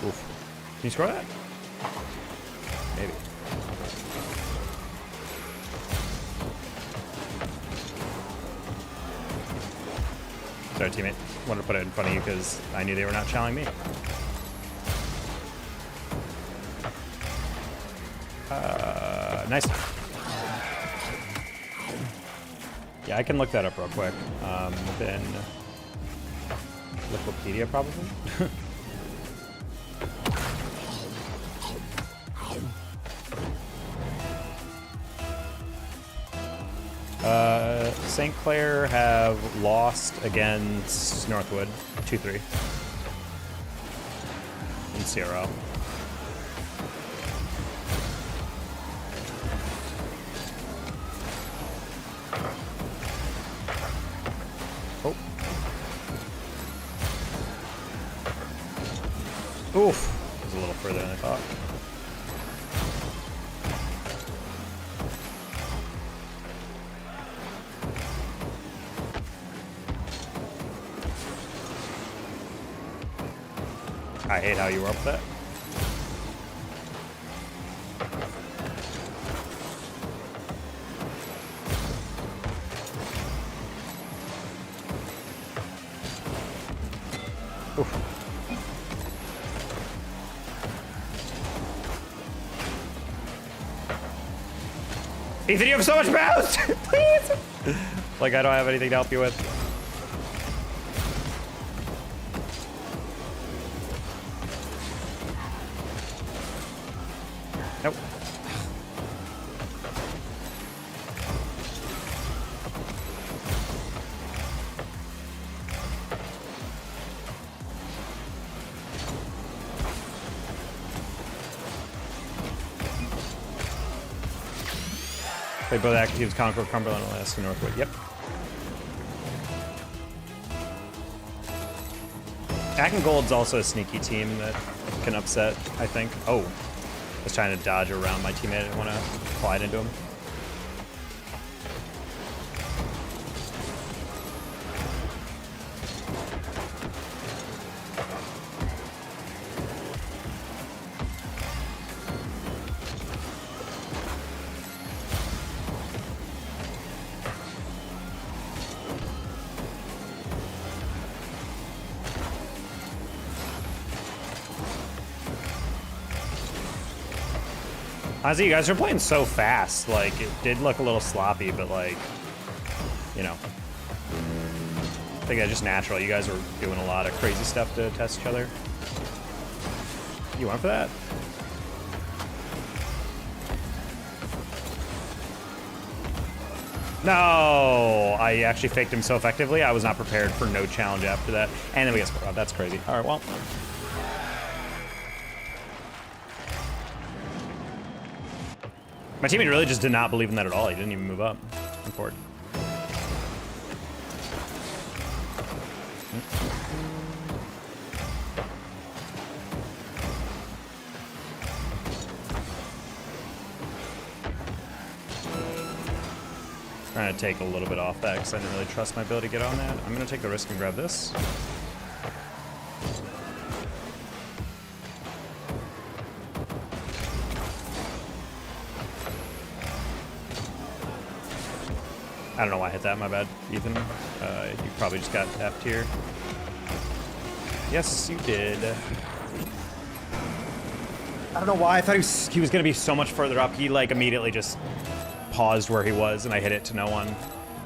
Oof. Can you score that? Maybe. Sorry, teammate. Wanted to put it in front of you because I knew they were not challenging me. Nice. Yeah, I can look that up real quick. Within Wikipedia, probably. St. Clair have lost against Northwood 2-3 in CRL. Oh. Oof. That was a little further than I thought. I hate how you were up that. Ethan, you have so much boost! Please! Like, I don't have anything to help you with. Nope. Play both active teams, Concord, Cumberland, Alaska, Northwood. Yep. Ack and Gold's also a sneaky team that can upset, I think. Oh, I was trying to dodge around my teammate. I didn't want to collide into him. Honestly, you guys are playing so fast. Like, it did look a little sloppy, but like, you know. I think that's just natural. You guys were doing a lot of crazy stuff to test each other. You went for that? No! I actually faked him so effectively, I was not prepared for no challenge after that. And then we get split. That's crazy. Alright, well. My teammate really just did not believe in that at all. He didn't even move up. I'm forward. Trying to take a little bit off that because I didn't really trust my ability to get on that. I'm going to take the risk and grab this. I don't know why I hit that, my bad, Ethan. You probably just got F tier. Yes, you did. I don't know why, I thought he was gonna be so much further up. He like immediately just paused where he was and I hit it to no one.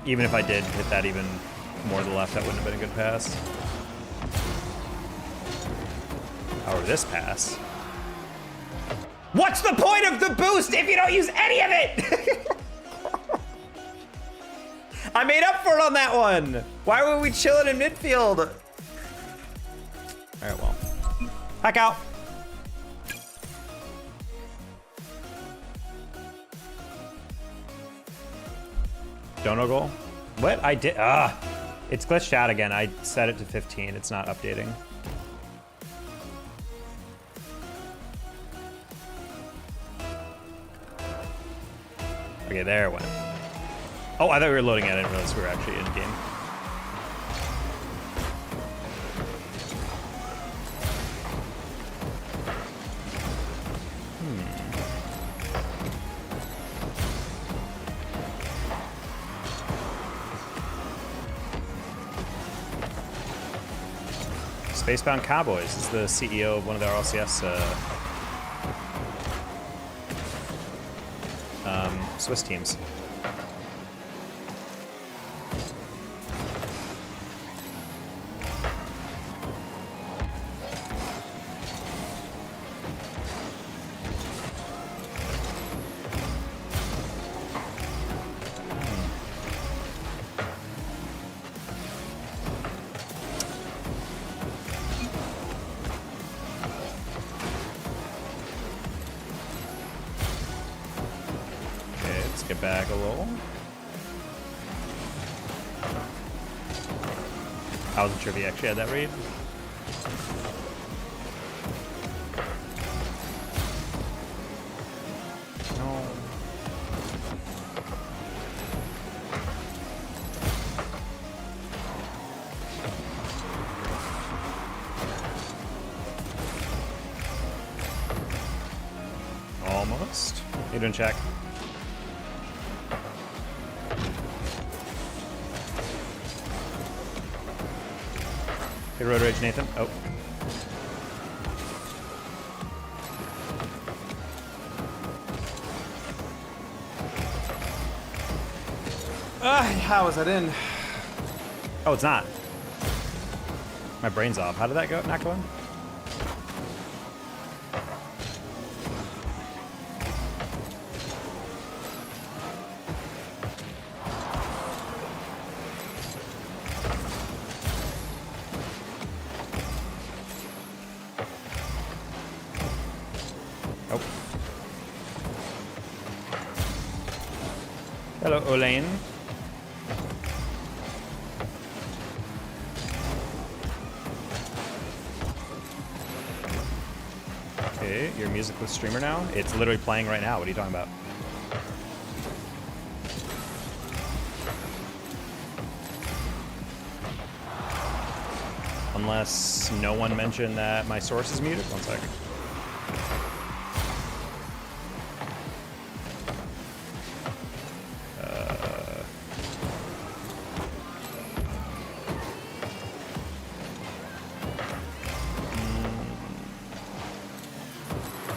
Even if I did hit that even more to the left, that wouldn't have been a good pass. Or this pass. What's the point of the boost if you don't use any of it? I made up for it on that one. Why were we chilling in midfield? All right, well. Back out. Dono goal? What? I did. It's glitched out again. I set it to 15. It's not updating. Okay, there it went. Oh, I thought we were loading it. I didn't realize we were actually in game. Spacebound Cowboys is the CEO of one of the RLCS Swiss teams. Get back a little. I wasn't sure if he actually had that read. No. Almost. You doing check? Good road rage, Nathan. Oh. How is that in? Oh, it's not. My brain's off. How did that go? Not go in? Oh. Hello, Olaine. Okay, you're a musical streamer now? It's literally playing right now. What are you talking about? Unless no one mentioned that my source is muted. One second.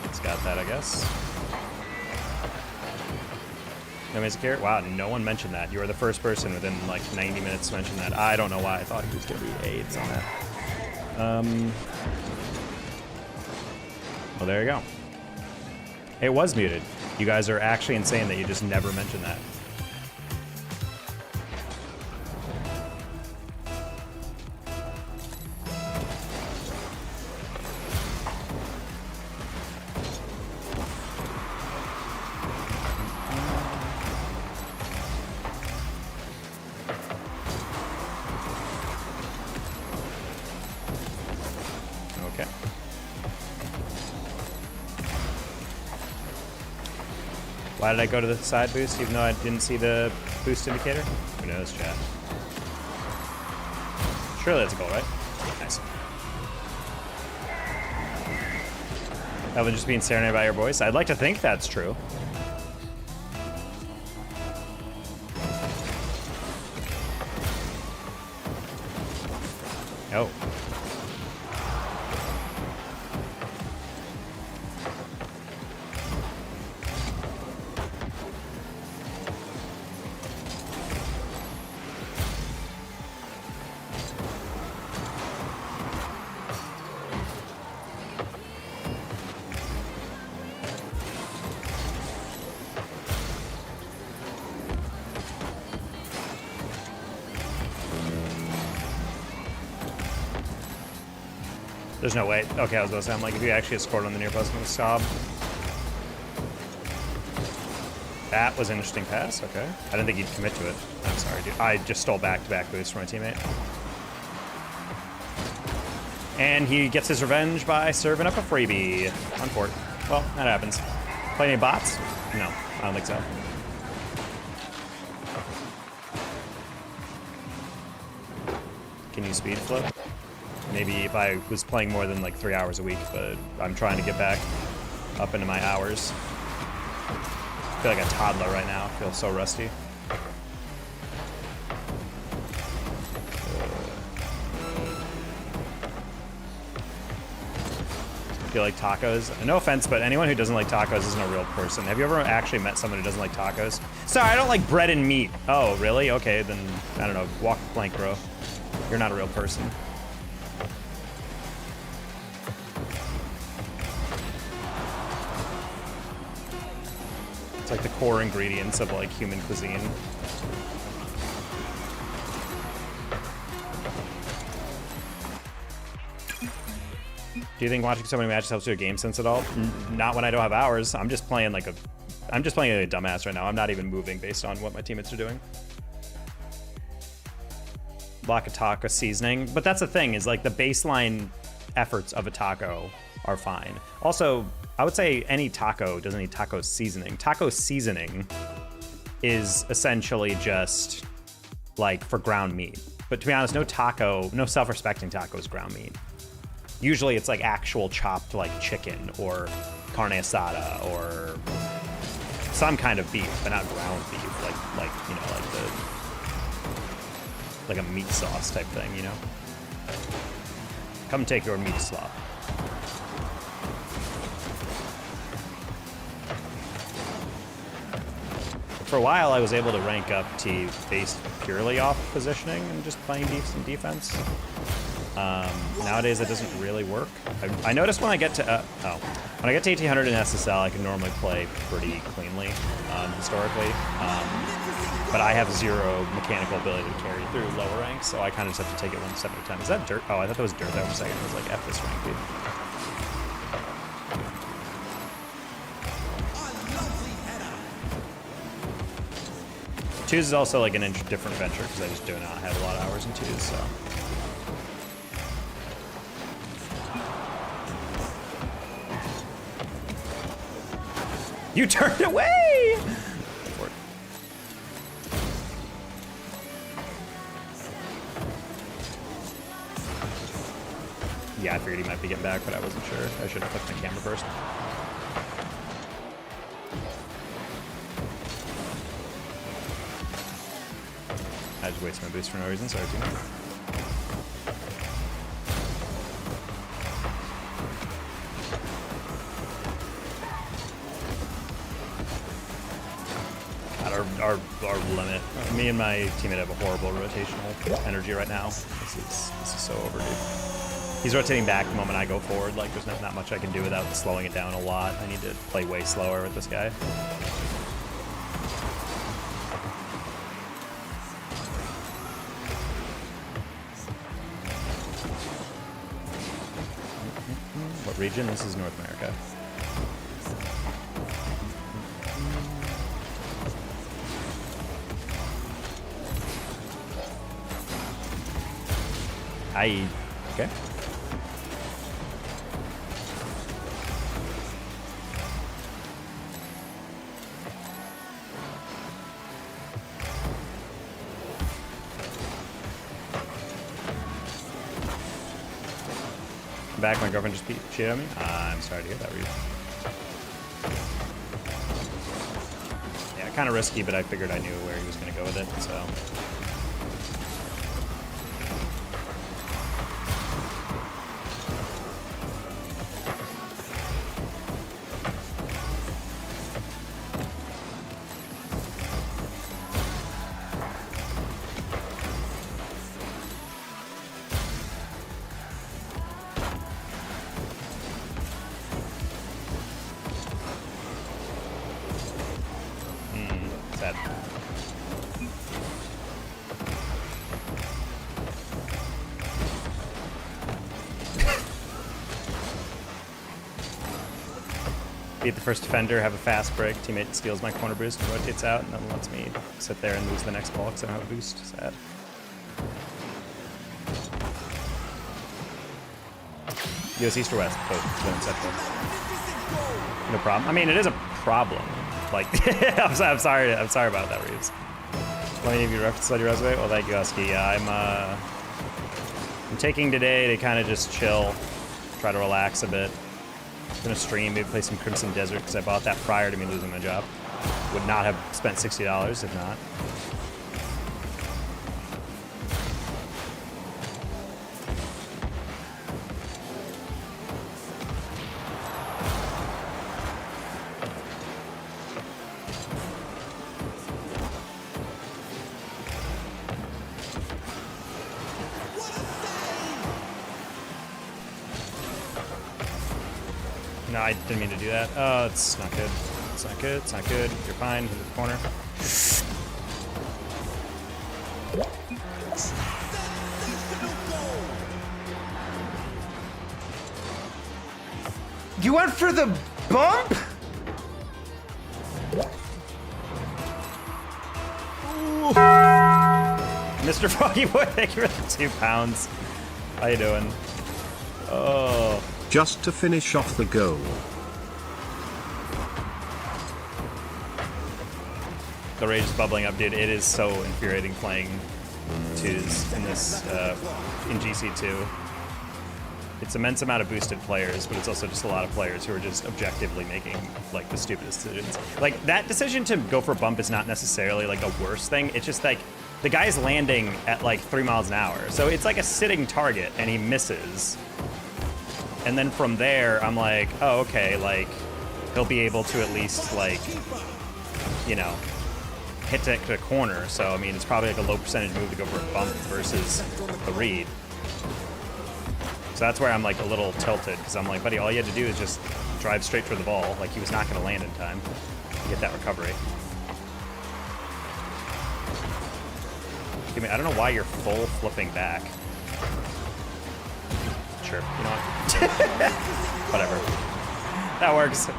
It's got that, I guess. No music here? Wow, no one mentioned that. You were the first person within like 90 minutes to mention that. I don't know why I thought he was going to be AIDS on that. Well, there you go. It was muted. You guys are actually insane that you just never mentioned that. Okay. Why did I go to the side boost even though I didn't see the boost indicator? Who knows, chat? Surely that's a goal, right? Nice. Evan just being serenaded by your voice? I'd like to think that's true. Oh. There's no way. Okay, I was about to say, I'm like, if you actually scored on the near post, I'm gonna sob. That was an interesting pass, okay. I didn't think he'd commit to it. I'm sorry, dude. I just stole back-to-back boosts from my teammate. And he gets his revenge by serving up a freebie on port. Well, that happens. Play any bots? No, I don't think so. Can you speed float? Maybe if I was playing more than like 3 hours a week, but I'm trying to get back up into my hours. I feel like a toddler right now. I feel so rusty. I feel like tacos. No offense, but anyone who doesn't like tacos isn't a real person. Have you ever actually met someone who doesn't like tacos? Sorry, I don't like bread and meat. Oh, really? Okay, then, I don't know. Walk the plank, bro. You're not a real person. It's like the core ingredients of like human cuisine. Do you think watching so many matches helps your game sense at all? Not when I don't have hours. I'm just playing like a dumbass right now. I'm not even moving based on what my teammates are doing. Block a taco seasoning, but that's the thing is like the baseline efforts of a taco are fine. Also, I would say any taco doesn't need taco seasoning. Taco seasoning is essentially just like for ground meat. But to be honest, no self-respecting taco is ground meat. Usually it's like actual chopped like chicken or carne asada or some kind of beef, but not ground beef, like you know, like a meat sauce type thing, you know? Come take your meat slop. for a while, I was able to rank up T based purely off positioning and just playing decent defense. Nowadays, that doesn't really work. I noticed when I get to when I get to 1800 in SSL, I can normally play pretty cleanly historically. But I have zero mechanical ability to carry through lower ranks, so I kind of just have to take it one step at a time. Is that dirt? Oh, I thought that was dirt there for a second. I was like, F this rank, dude. Twos is also like an different venture because I just do not have a lot of hours in twos, so. You turned away! Yeah, I figured he might be getting back, but I wasn't sure. I should have clicked my camera first. I just wasted my boost for no reason, sorry, team. God, our limit. Me and my teammate have a horrible rotational energy right now. This is so overdue. He's rotating back the moment I go forward. Like, there's not much I can do without slowing it down a lot. I need to play way slower with this guy. What region? This is North America. Okay. Back, my girlfriend just cheated on me. I'm sorry to hear that, Reed. Yeah, kind of risky, but I figured I knew where he was going to go with it, so. Sad. Beat the first defender, have a fast break, teammate steals my corner boost and rotates out, and then lets me sit there and lose the next ball because I don't have a boost. Sad. US East or West? Both. Zone Central. No problem. I mean, it is a problem. Like, I'm sorry about that, Reeves. Let me give you a reference on your resume. Well, thank you, Husky. Yeah, I'm taking today to kind of just chill, try to relax a bit. I'm gonna stream, maybe play some Crimson Desert because I bought that prior to me losing my job. Would not have spent $60 if not. No, I didn't mean to do that. Oh, it's not good. It's not good. It's not good. You're fine. Hit the corner. You went for the bump? Ooh. Mr. Froggy Boy, thank you for the 2 pounds. How you doing? Oh. Just to finish off the goal. The rage is bubbling up, dude. It is so infuriating playing twos in this, in GC2. It's immense amount of boosted players, but it's also just a lot of players who are just objectively making, like, the stupidest decisions. Like, that decision to go for bump is not necessarily, like, a worse thing. It's just, like, the guy's landing at, like, 3 miles an hour. So it's like a sitting target, and he misses. And then from there, I'm like, oh, okay, like, he'll be able to at least, like, you know, hit the corner, so I mean it's probably like a low percentage move to go for a bump versus a read. So that's where I'm like a little tilted, because I'm like, buddy, all you had to do is just drive straight for the ball. Like he was not going to land in time to get that recovery. I mean, I don't know why you're full flipping back. Sure, you know what? Whatever. That works.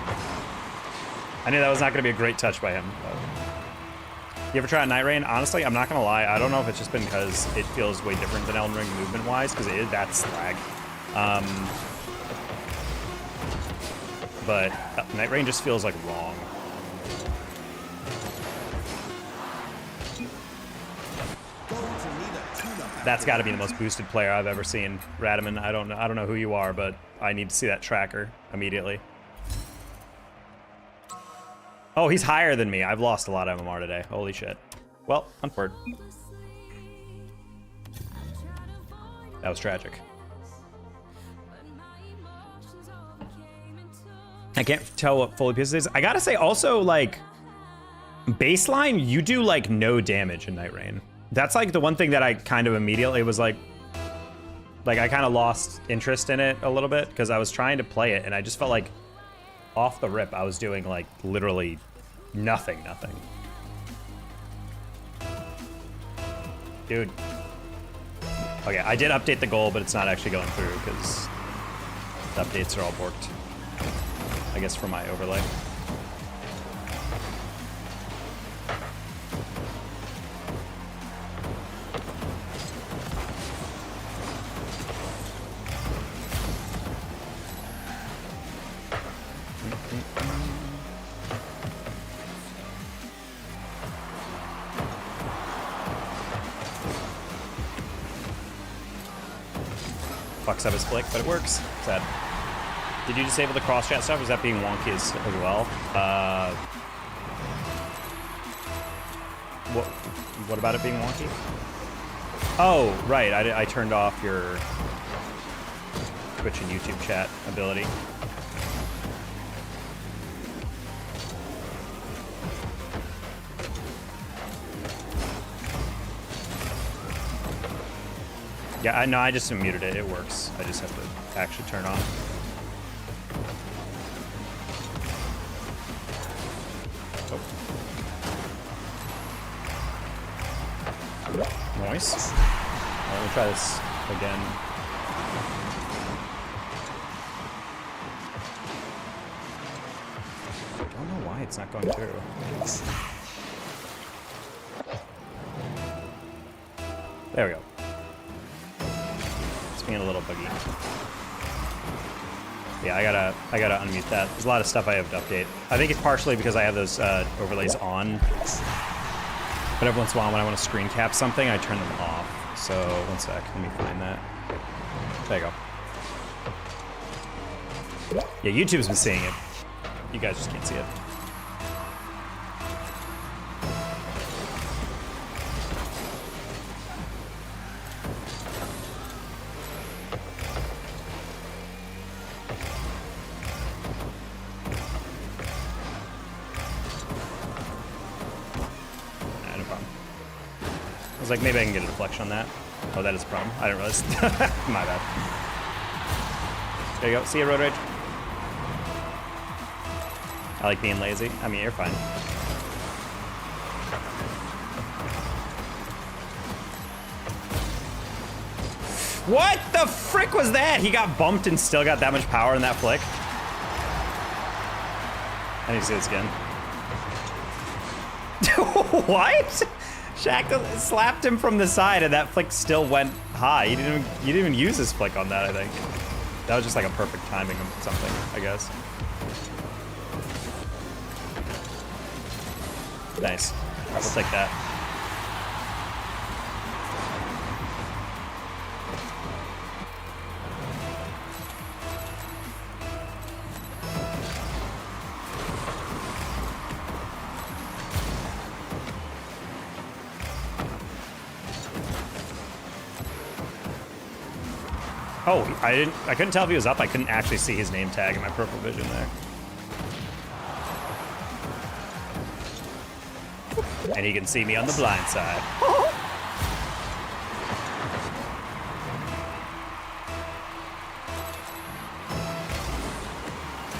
I knew that was not going to be a great touch by him. You ever try Night Rain? Honestly, I'm not going to lie. I don't know if it's just been because it feels way different than Elden Ring movement-wise, because it is that slag. But Night Rain just feels like wrong. That's got to be the most boosted player I've ever seen, Radaman. I don't know who you are, but I need to see that tracker immediately. Oh, he's higher than me. I've lost a lot of MMR today. Holy shit. Well, unfortunate. That was tragic. I can't tell what fully pieces is. I gotta say also, like, baseline, you do like no damage in Night Rain. That's like the one thing that I kind of immediately was like I kind of lost interest in it a little bit, because I was trying to play it and I just felt like off the rip I was doing like literally nothing. Dude. Okay, I did update the goal, but it's not actually going through because the updates are all borked. I guess for my overlay. Fucks up his flick, but it works. Sad. Did you disable the cross chat stuff? Was that being wonky as well? What about it being wonky? Oh, right. I turned off your Twitch and YouTube chat ability. Yeah, no, I just muted it. It works. I just have to actually turn on. Oh. Nice. Let me try this again. I don't know why it's not going through. There we go. Being a little buggy. Yeah, I gotta unmute that. There's a lot of stuff I have to update. I think it's partially because I have those overlays on, but every once in a while when I want to screen cap something, I turn them off. So one sec, let me find that. There you go. Yeah, YouTube's been seeing it. You guys just can't see it. I was like, maybe I can get a deflection on that. Oh, that is a problem. I didn't realize. My bad. There you go. See you, Road Rage. I like being lazy. I mean, you're fine. What the frick was that? He got bumped and still got that much power in that flick. I need to see this again. What? Shaq slapped him from the side and that flick still went high. You didn't even use his flick on that, I think. That was just like a perfect timing of something, I guess. Nice. We'll take that. Oh, I couldn't tell if he was up. I couldn't actually see his name tag in my purple vision there. And he can see me on the blind side.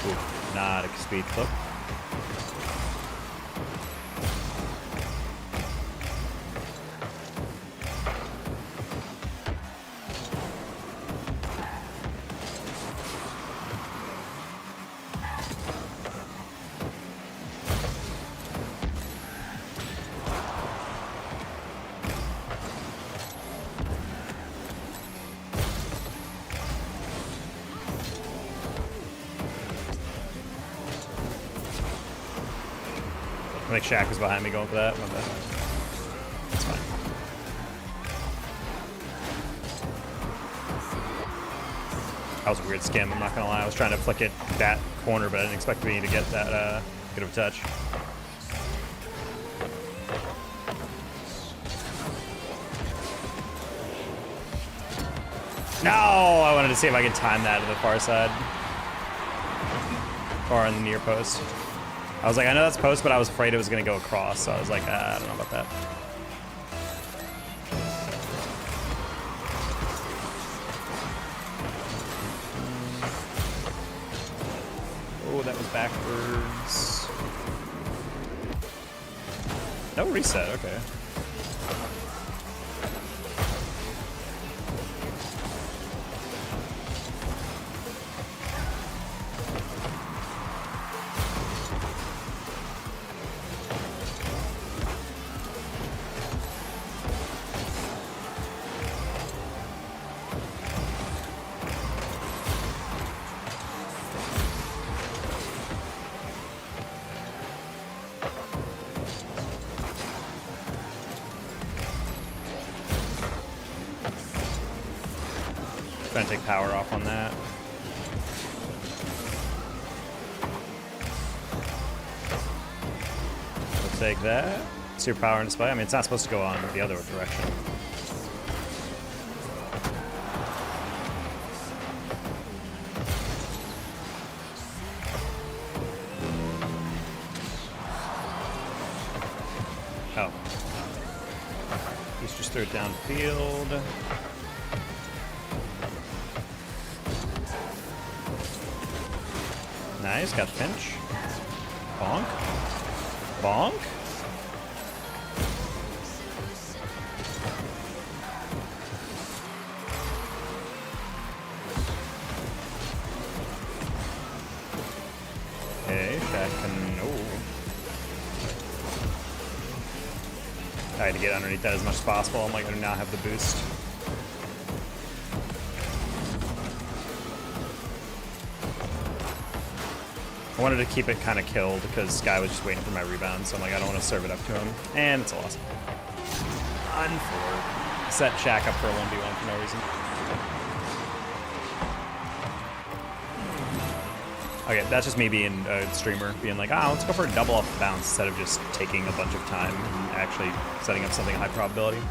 Ooh, not a speed clip. I think Shaq was behind me going for that. My bad. It's fine. That was a weird skim, I'm not gonna lie. I was trying to flick it that corner, but I didn't expect me to get that good of a touch. No! I wanted to see if I could time that to the far side. Or in the near post. I was like, I know that's post, but I was afraid it was going to go across, so I was like, I don't know about that. Oh, that was backwards. No reset, okay. Trying to take power off on that. We'll take that. See your power and display. I mean, it's not supposed to go on the other direction. Oh. He's just threw it downfield. Nice, got the pinch. Bonk. Bonk. Okay, Shaq can. Oh. I had to get underneath that as much as possible. I'm like, I do not have the boost. I wanted to keep it kind of killed because Sky was just waiting for my rebound, so I'm like, I don't want to serve it up to him. And it's a loss. Unfortunate. Set Shaq up for a 1v1 for no reason. Okay, that's just me being a streamer, being like, let's go for a double off the bounce instead of just taking a bunch of time and actually setting up something high probability.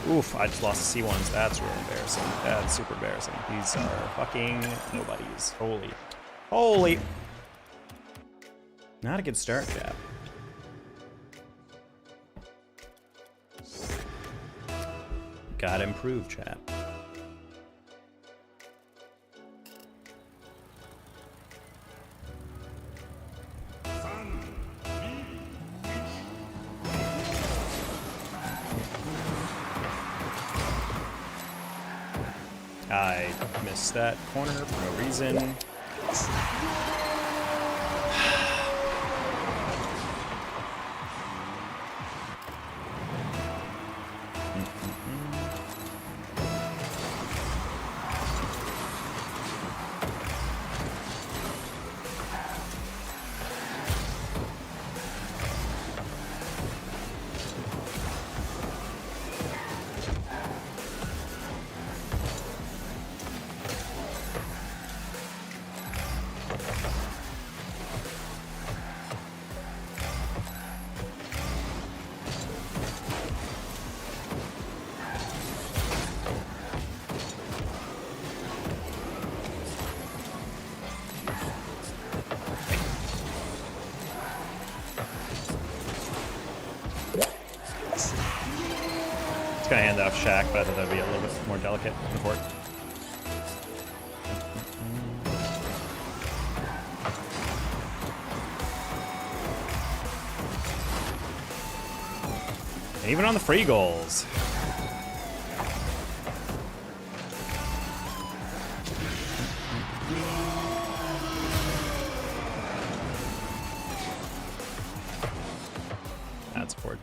Oof, I just lost the C1s. That's really embarrassing. That's super embarrassing. These are fucking nobodies. Holy. Holy. Not a good start, chat. Gotta improve, chat. I missed that corner for no reason. gonna hand off Shaq, but I thought that'd be a little bit more delicate in court. And even on the free goals. That's support.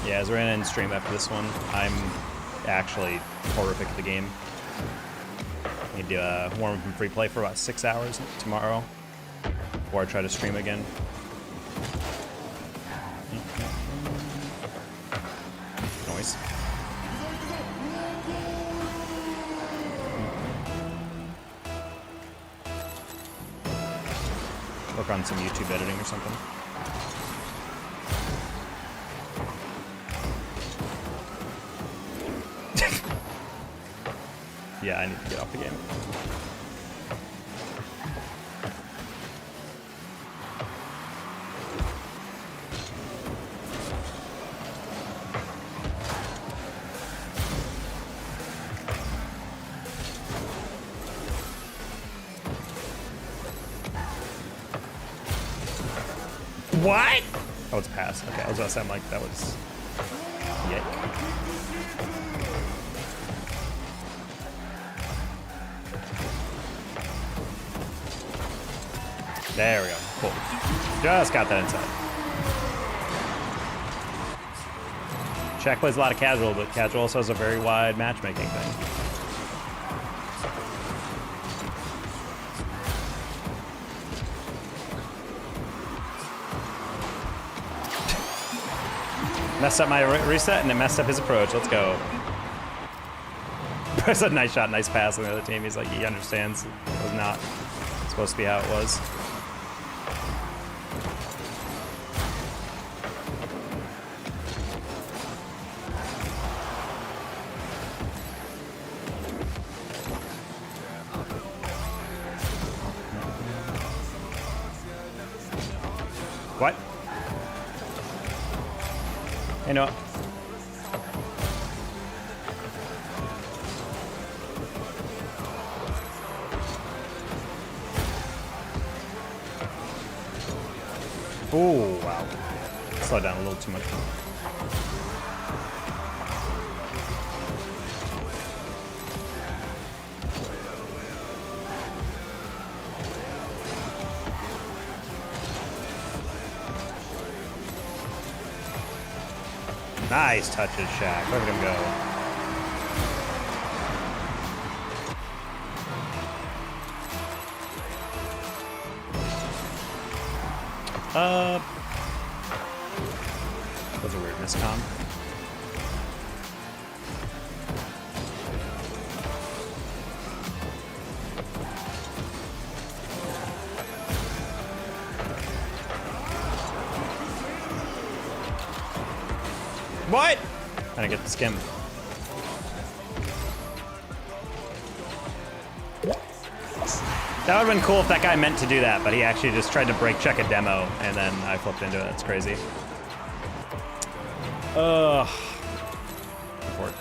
Yeah, as we're gonna end stream after this one, I'm actually horrific at the game. Need to warm up and free play for about 6 hours tomorrow before I try to stream again. Noise. Work on some YouTube editing or something. Yeah, I need to get off the game. What? Oh, it's a pass. Okay, I was gonna say, I'm like, that was... Yick. There we go. Cool. Just got that inside. Shaq plays a lot of casual, but casual also has a very wide matchmaking thing. Messed up my reset, and it messed up his approach. Let's go. It's a nice shot, nice pass on the other team. He's like, he understands it was not supposed to be how it was. What? You know. Oh, wow. Slow down a little too much. Nice touches, Shaq. Look at him go. That was a weird miscom. What? I didn't get the skim. That would have been cool if that guy meant to do that, but he actually just tried to break check a demo, and then I flipped into it. That's crazy. Ugh. Report.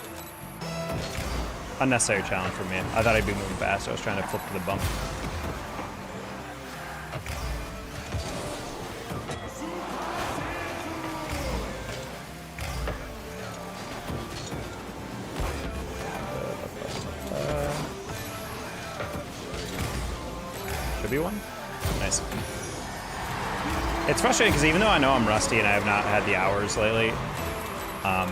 Unnecessary challenge for me. I thought I'd be moving fast. I was trying to flip to the bump. Should be one. Nice. It's frustrating because even though I know I'm rusty and I have not had the hours lately,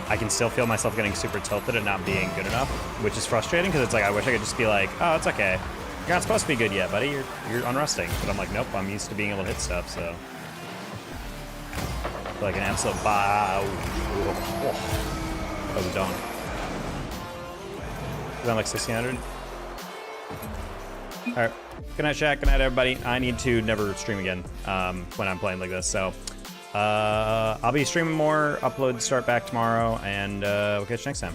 I can still feel myself getting super tilted and not being good enough, which is frustrating because it's like I wish I could just be like, oh, it's okay. You're not supposed to be good yet, buddy. You're unrusting. But I'm like, nope. I'm used to being able to hit stuff, so I feel like an absolute bow. That was a donk. Is that like 1600? All right. Good night, Shaq. Good night, everybody. I need to never stream again when I'm playing like this. So I'll be streaming more. Uploads start back tomorrow, and we'll catch you next time.